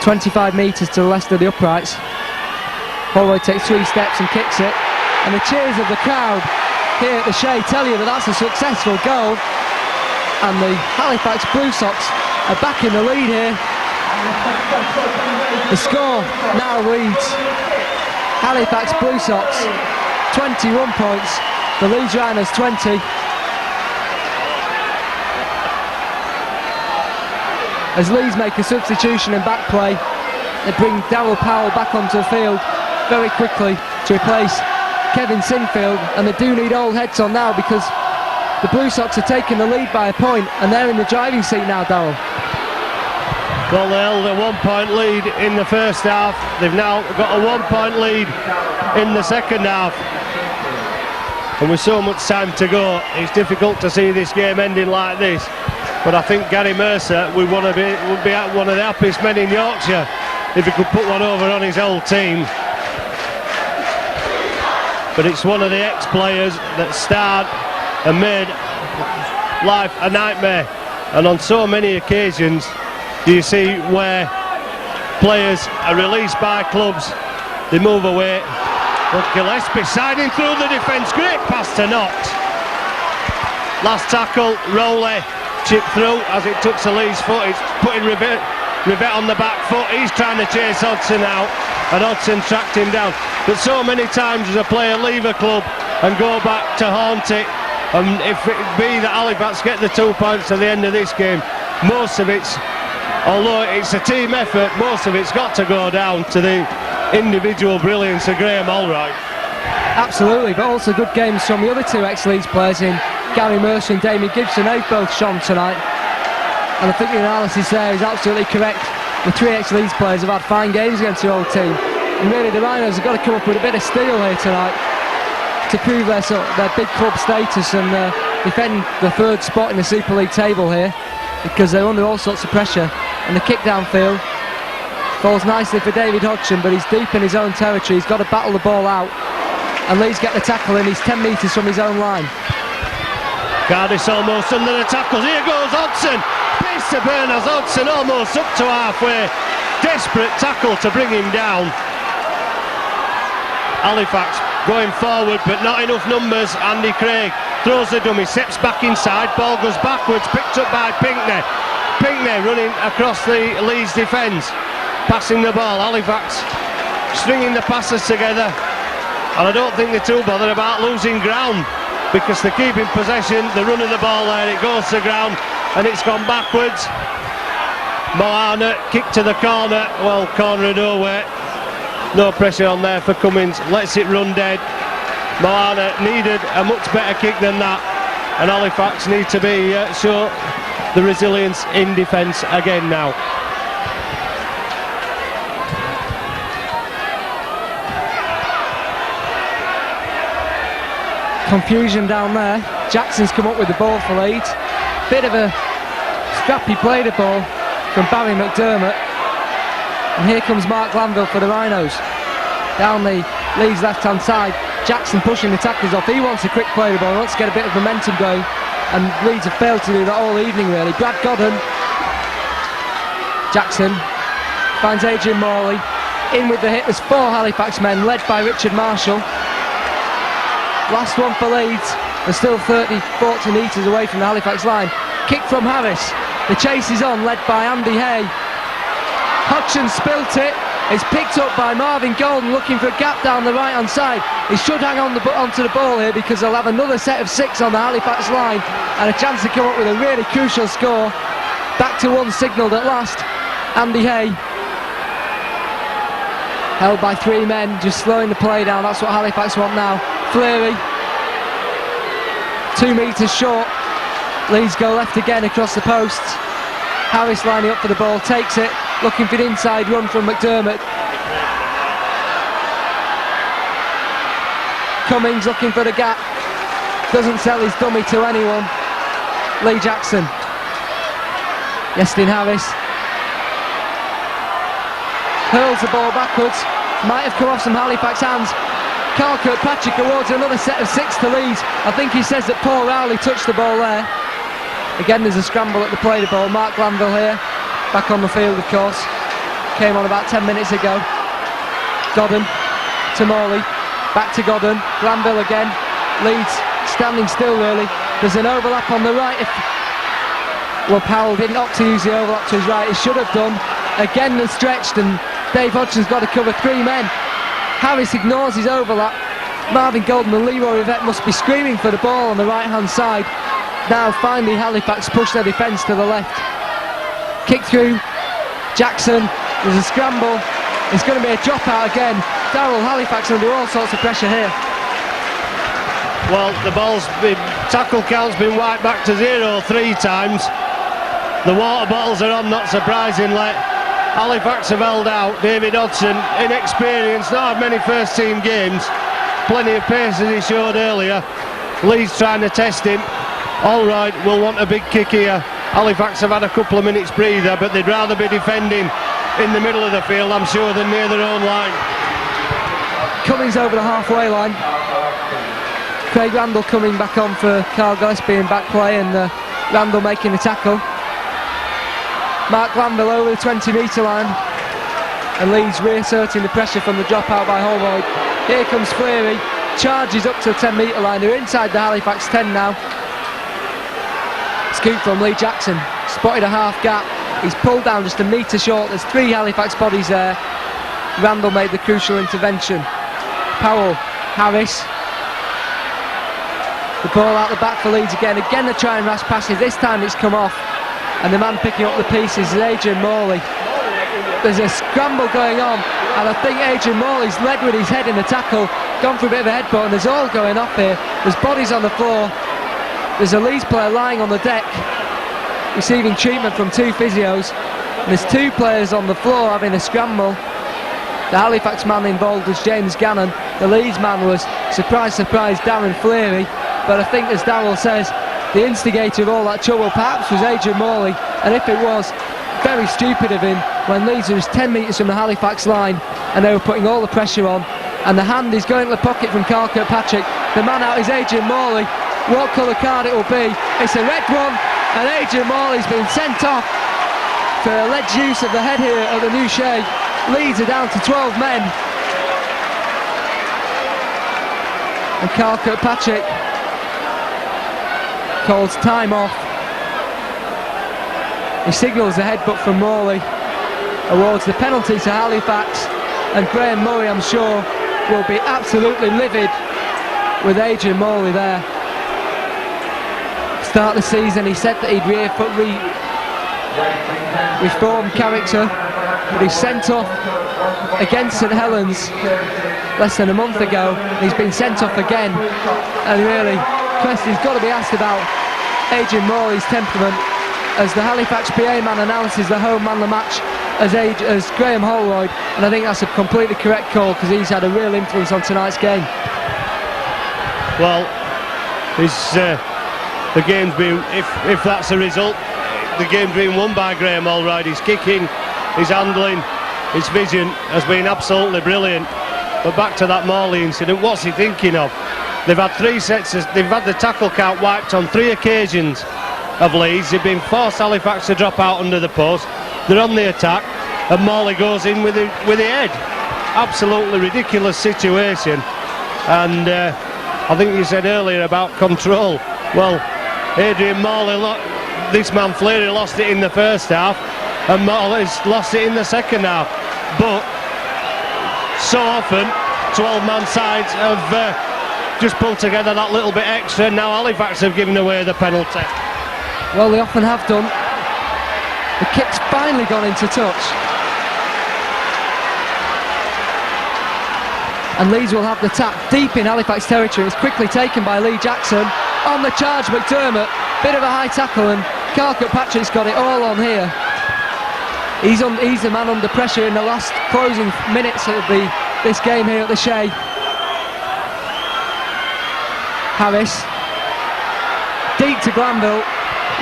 25 metres to the left of the uprights. Holroyd takes 3 steps and kicks it, and the cheers of the crowd here at the Shea tell you that that's a successful goal, and the Halifax Blue Sox are back in the lead here. The score now reads Halifax Blue Sox 21 points, the Leeds Rhinos 20. As Leeds make a substitution in back play, they bring Darrell Powell back onto the field very quickly to replace Kevin Sinfield, and they do need all heads on now, because the Blue Sox are taking the lead by a point, and they're in the driving seat now, Darrell. Well, they held a 1-point lead in the first half. They've now got a 1-point lead in the second half, and with so much time to go, it's difficult to see this game ending like this. But I think Gary Mercer would be one of the happiest men in Yorkshire if he could put one over on his old team. But it's one of the ex-players that starred and made life a nightmare. And on so many occasions do you see where players are released by clubs, they move away. But Gillespie siding through the defence, great pass to Knox. Last tackle, Rowley chipped through as it took to Lee's foot. It's putting Rivette on the back foot, he's trying to chase Hodgson out, and Hodgson tracked him down. But so many times does a player leave a club and go back to haunt it, and if it be that Halifax get the 2 points at the end of this game, most of it's, although it's a team effort, most of it's got to go down to the individual brilliance of Graham Allwright. Absolutely, but also good games from the other two ex-Leeds players in Gary Mercer and Damien Gibson. They've both shone tonight, and I think the analysis there is absolutely correct. The three ex-Leeds players have had fine games against the old team, and really the Rhinos have got to come up with a bit of steel here tonight to prove their big club status and defend the third spot in the Super League table here, because they're under all sorts of pressure. And the kick downfield falls nicely for David Hodgson, but he's deep in his own territory. He's got to battle the ball out, and Leeds get the tackle in. He's 10 metres from his own line. Cardiff's almost under the tackles. Here goes Hodgson. Pace to Berners. Hodgson almost up to halfway. Desperate tackle to bring him down. Halifax going forward, but not enough numbers. Andy Craig throws the dummy, steps back inside, ball goes backwards, picked up by Pinkney. Pinkney running across the Leeds defence, passing the ball. Halifax stringing the passes together, and I don't think they're too bothered about losing ground, because they're keeping possession. The run of the ball there, it goes to ground, and it's gone backwards. Moana kick to the corner, well, corner of nowhere. No pressure on there for Cummins, lets it run dead. Moana needed a much better kick than that, and Halifax need to be show the resilience in defence again now. Confusion down there. Jackson's come up with the ball for Leeds. Bit of a scrappy play the ball from Barry McDermott, and here comes Mark Glanville for the Rhinos down the Leeds left hand side. Jackson pushing the tacklers off. He wants a quick play the ball, he wants to get a bit of momentum going, and Leeds have failed to do that all evening really. Brad Godden, Jackson finds Adrian Morley in with the hit. There's four Halifax men led by Richard Marshall. Last one for Leeds. They're still 30-40 metres away from the Halifax line. Kick from Harris. The chase is on, led by Andy Hay. Hodgson spilt it. It's picked up by Marvin Golden, looking for a gap down the right hand side. He should hang on onto the ball here, because they'll have another set of 6 on the Halifax line and a chance to come up with a really crucial score. Back to one signalled at last. Andy Hay held by 3 men, just slowing the play down. That's what Halifax want now. Fleury 2 metres short. Leeds go left again across the posts. Harris lining up for the ball, takes it, looking for the inside run from McDermott. Cummings looking for the gap, doesn't sell his dummy to anyone. Lee Jackson, Yestin Harris hurls the ball backwards, might have come off some Halifax hands. Carl Kirkpatrick awards another set of 6 to Leeds. I think he says that Paul Rowley touched the ball there. Again, there's a scramble at the play the ball. Mark Glanville here, back on the field of course, came on about 10 minutes ago. Godden to Morley, back to Godden, Glanville again. Leeds standing still really. There's an overlap on the right. Well, Powell didn't opt to use the overlap to his right, he should have done. Again they're stretched, and Dave Hodgson's got to cover 3 men. Harris ignores his overlap. Marvin Golden and Leroy Rivette must be screaming for the ball on the right hand side. Now finally Halifax push their defence to the left. Kick through, Jackson, there's a scramble, it's going to be a drop out again. Darrell, Halifax under all sorts of pressure here. Well, the tackle count's been wiped back to 0 3 times. The water bottles are on, not surprisingly. Halifax have held out. David Hodgson, inexperienced, not had many first team games, plenty of pace as he showed earlier. Leeds trying to test him. Allwright will want a big kick here. Halifax have had a couple of minutes breather, but they'd rather be defending in the middle of the field, I'm sure, than near their own line. Cummings over the halfway line. Craig Randall coming back on for Carl Gillespie in back play, and Randall making the tackle. Mark Glanville over the 20 metre line, and Leeds reasserting the pressure from the dropout by Holroyd. Here comes Fleury, charges up to the 10 metre line. They're inside the Halifax 10 now. Scoop from Lee Jackson, spotted a half gap, He's pulled down just a metre short. There's 3 Halifax bodies there. Randall made the crucial intervention. Powell, Harris. The ball out the back for Leeds again. Again they try and rash passes. This time it's come off. And the man picking up the pieces is Adrian Morley. There's a scramble going on. And I think Adrian Morley's led with his head in the tackle. Gone for a bit of a headbutt, and there's all going off here. There's bodies on the floor. There's a Leeds player lying on the deck, receiving treatment from 2 physios. And there's 2 players on the floor having a scramble. The Halifax man involved was James Gannon. The Leeds man was, surprise, surprise, Darren Fleary. But I think, as Darrell says, the instigator of all that trouble perhaps was Adrian Morley. And if it was, very stupid of him when Leeds was 10 metres from the Halifax line and they were putting all the pressure on. And the hand is going to the pocket from Carl Kirkpatrick. The man out is Adrian Morley. What colour card it will be? It's a red one, and Adrian Morley's been sent off for alleged use of the head here at the New Shea. Leeds are down to 12 men. And Carl Kirkpatrick calls time off. He signals the headbutt from Morley, awards the penalty to Halifax, and Graham Murray, I'm sure, will be absolutely livid with Adrian Morley there. Start the season, he said that he'd reform character, but he's sent off against St Helens less than a month ago. He's been sent off again, and really, questions got to be asked about Adrian Morley's temperament as the Halifax PA man announces the home man of the match as Graham Holroyd, and I think that's a completely correct call because he's had a real influence on tonight's game. Well, the game's been, if that's the result, the game's been won by Graham Holroyd. His kicking, his handling, his vision has been absolutely brilliant. But back to that Morley incident, what's he thinking of? They've had 3 sets, they've had the tackle count wiped on 3 occasions of Leeds. They've been forced Halifax to drop out under the post. They're on the attack, and Morley goes in with the head. Absolutely ridiculous situation. And I think you said earlier about control. Well, Adrian Morley, this man Fleary lost it in the first half, and Morley's lost it in the second half. But so often 12-man sides have just pulled together that little bit extra. Now Halifax have given away the penalty. Well, they often have done. The kick's finally gone into touch. And Leeds will have the tap deep in Halifax territory. It's quickly taken by Lee Jackson. On the charge, McDermott. Bit of a high tackle, and Carl Kirkpatrick's got it all on here. He's the man under pressure in the last closing minutes of this game here at the Shea. Harris. Deep to Glanville.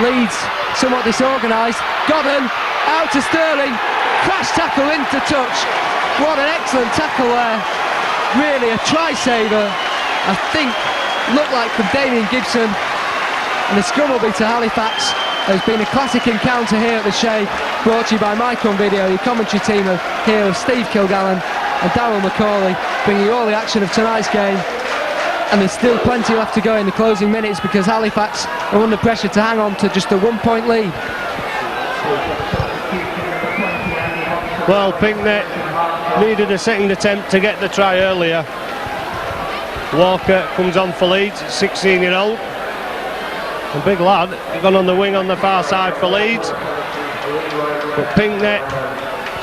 Leeds somewhat disorganised. Godden out to Sterling. Crash tackle into touch. What an excellent tackle there. Really a try-saver. I think looked like from Damien Gibson. And the scrum will be to Halifax. There's been a classic encounter here at the Shea, brought to you by Micron Video, your commentary team here of Steve Kilgallen and Darryl McCauley, bringing you all the action of tonight's game. And there's still plenty left to go in the closing minutes because Halifax are under pressure to hang on to just a 1-point lead. Well, Pinkney needed a second attempt to get the try earlier. Walker comes on for Leeds, 16-year-old. A big lad, gone on the wing on the far side for Leeds. But Pinkney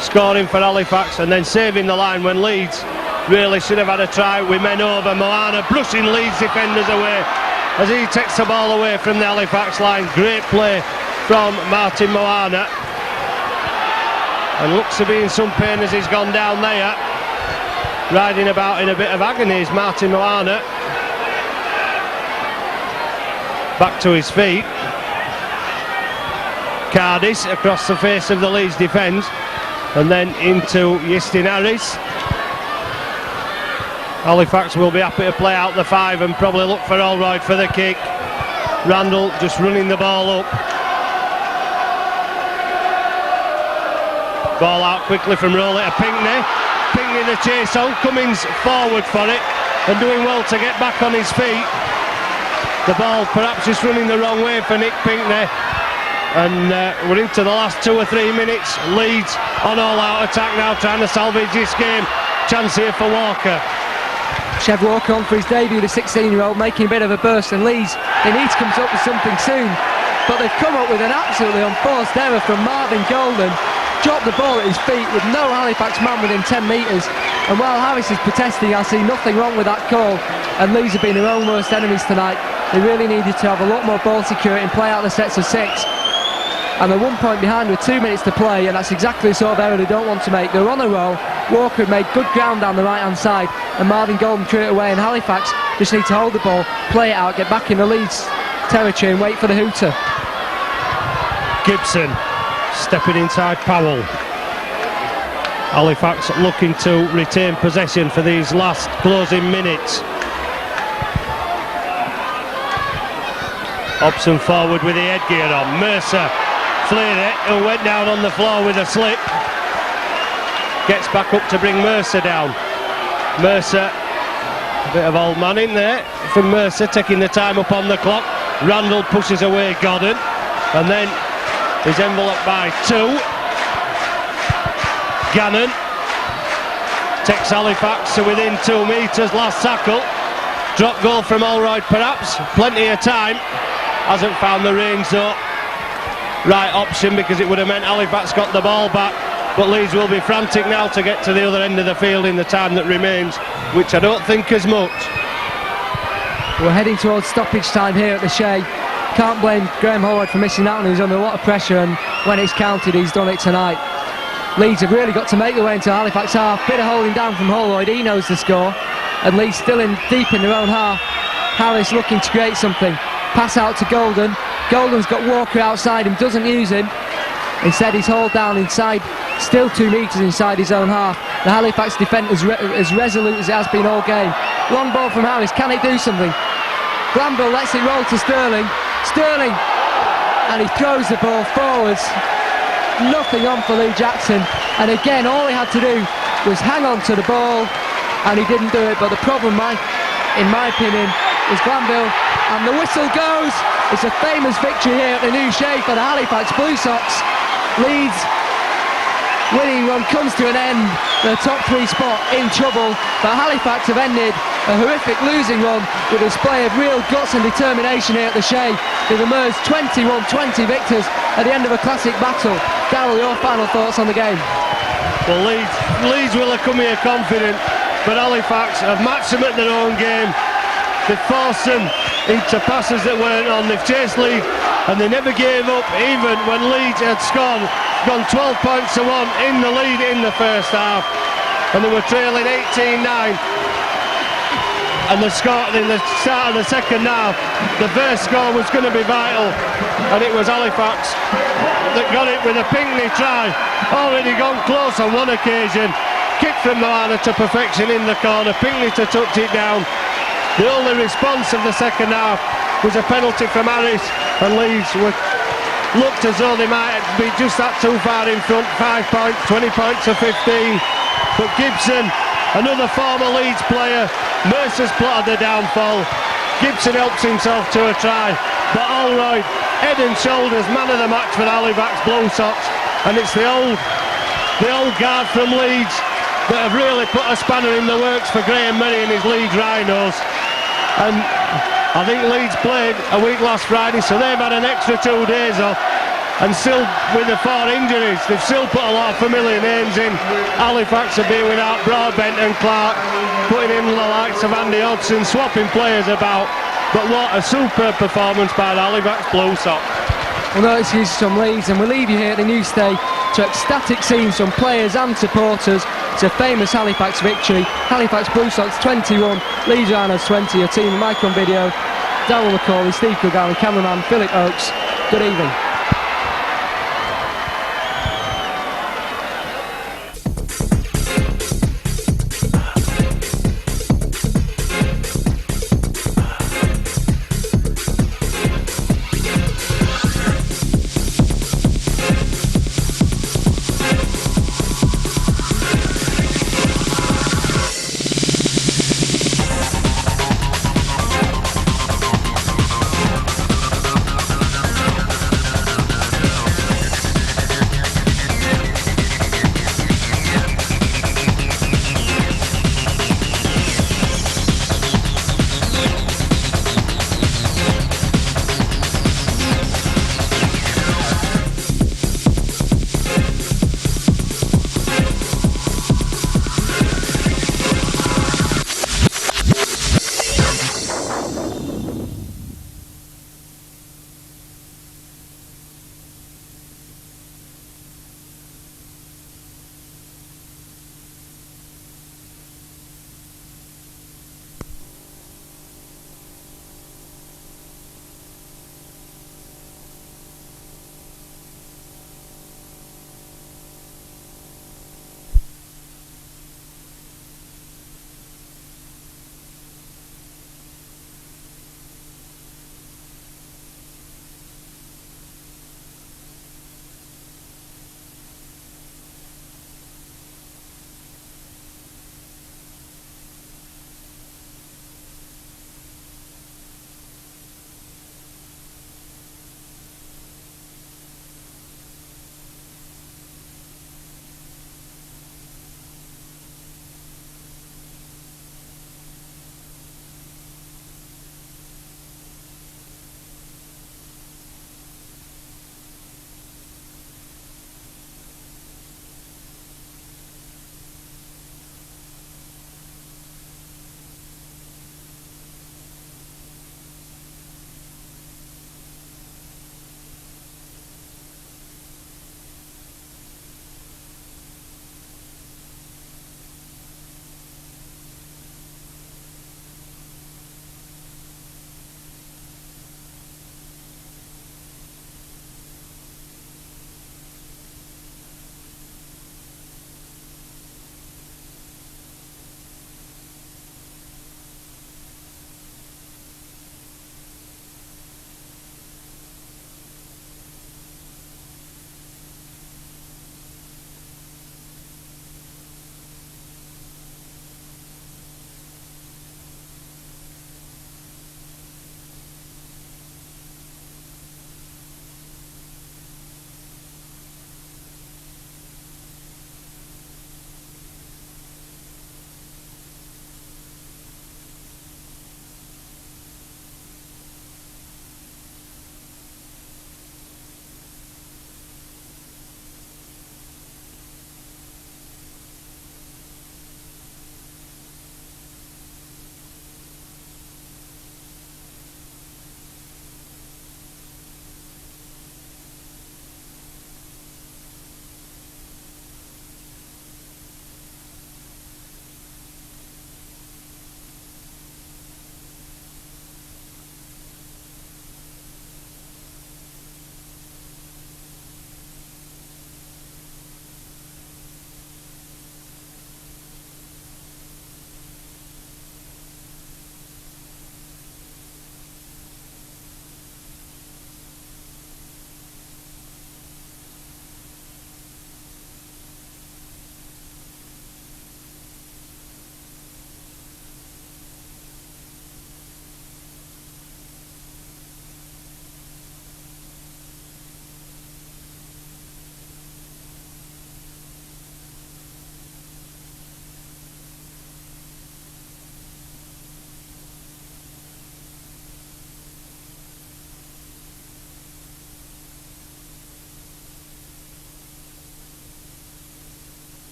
scoring for Halifax and then saving the line when Leeds really should have had a try with men over. Moana brushing Leeds defenders away as he takes the ball away from the Halifax line. Great play from Martin Moana. And looks to be in some pain as he's gone down there. Riding about in a bit of agony is Martin Moana. Back to his feet. Cardis across the face of the Leeds defence. And then into Yistin Harris. Halifax will be happy to play out the 5 and probably look for Holroyd for the kick. Randall just running the ball up. Ball out quickly from Rowley to Pinkney. Pinkney the chase on. Cummins forward for it and doing well to get back on his feet. The ball perhaps just running the wrong way for Nick Pinkney. and we're into the last 2 or 3 minutes. Leeds on all-out attack now, trying to salvage this game. Chance here for Walker. Chev Walker on for his debut, the 16-year-old, making a bit of a burst, and Leeds, they need to come up with something soon. But they've come up with an absolutely unforced error from Marvin Golden. Dropped the ball at his feet with no Halifax man within 10 metres. And while Harris is protesting, I see nothing wrong with that call. And Leeds have been their own worst enemies tonight. They really needed to have a lot more ball security and play out the sets of 6. And they're 1 point behind with 2 minutes to play, and that's exactly the sort of error they don't want to make. They're on a roll. Walker had made good ground down the right-hand side, and Marvin Golden threw it away, and Halifax just need to hold the ball, play it out, get back in the Leeds territory and wait for the hooter. Gibson stepping inside Powell. Halifax looking to retain possession for these last closing minutes. Hobson forward with the headgear on. Mercer flared it and went down on the floor with a slip. Gets back up to bring Mercer down. Mercer, a bit of old man in there from Mercer, taking the time up on the clock. Randall pushes away Godden, and then is enveloped by 2. Gannon takes Halifax to within 2 metres. Last tackle. Drop goal from Allroyd perhaps. Plenty of time. Hasn't found the range though. Right option, because it would have meant Halifax got the ball back. But Leeds will be frantic now to get to the other end of the field in the time that remains, which I don't think is much. We're heading towards stoppage time here at the Shea. Can't blame Graham Holroyd for missing out, and he's under a lot of pressure, and when it's counted he's done it tonight. Leeds have really got to make their way into Halifax half. Bit of holding down from Holroyd, he knows the score, and Leeds still in deep in their own half. Harris looking to create something. Pass out to Golden. Golden's got Walker outside him, doesn't use him. Instead he's hauled down inside, still 2 metres inside his own half. The Halifax defence is as resolute as it has been all game. Long ball from Harris, can it do something? Glanville lets it roll to Sterling. Sterling, and he throws the ball forwards. Nothing on for Lee Jackson, and again all he had to do was hang on to the ball, and he didn't do it. But the problem, in my opinion, is Glanville, and the whistle goes. It's a famous victory here at the new Shea for the Halifax Blue Sox. Leeds winning run comes to an end. The top 3 spot in trouble, but Halifax have ended a horrific losing run with a display of real guts and determination here at the Shea. They've emerged 21-20 victors at the end of a classic battle. Darryl, your final thoughts on the game? Well, Leeds will have come here confident, but Halifax have matched them at their own game. They've forced them into passes that weren't on. They've chased Leeds, and they never gave up, even when Leeds had gone 12 points to 1 in the lead in the first half, and they were trailing 18-9. And the score in the start of the second half, the first score was going to be vital, and it was Halifax that got it with a Pinckney try. Already gone close on one occasion. Kick from Moana to perfection in the corner. Pinckney to touch it down. The only response of the second half was a penalty from Harris, and Leeds looked as though they might be just that too far in front. 5 points, 20 points to 15. But Gibson, another former Leeds player, Mercer's plotted the downfall. Gibson helps himself to a try, but Allroyd, head and shoulders man of the match for the Halifax Blue Sox, and it's the old guard from Leeds that have really put a spanner in the works for Graham Murray and his Leeds Rhinos. And I think Leeds played a week last Friday, so they've had an extra 2 days off, and still with the 4 injuries they've still put a lot of familiar names in. Halifax have been without Broadbent and Clark, putting in the likes of Andy Hodgson, swapping players about. But what a superb performance by the Halifax Blue Sox. Well, no excuses from Leeds, and we'll leave you here at the new Stay to ecstatic scenes from players and supporters. It's a famous Halifax victory. Halifax Blue Sox 21, Leeds Rhinos 20. Your team, Mike on video, Darryl McCauley, Steve Coogan, cameraman Philip Oakes. Good evening.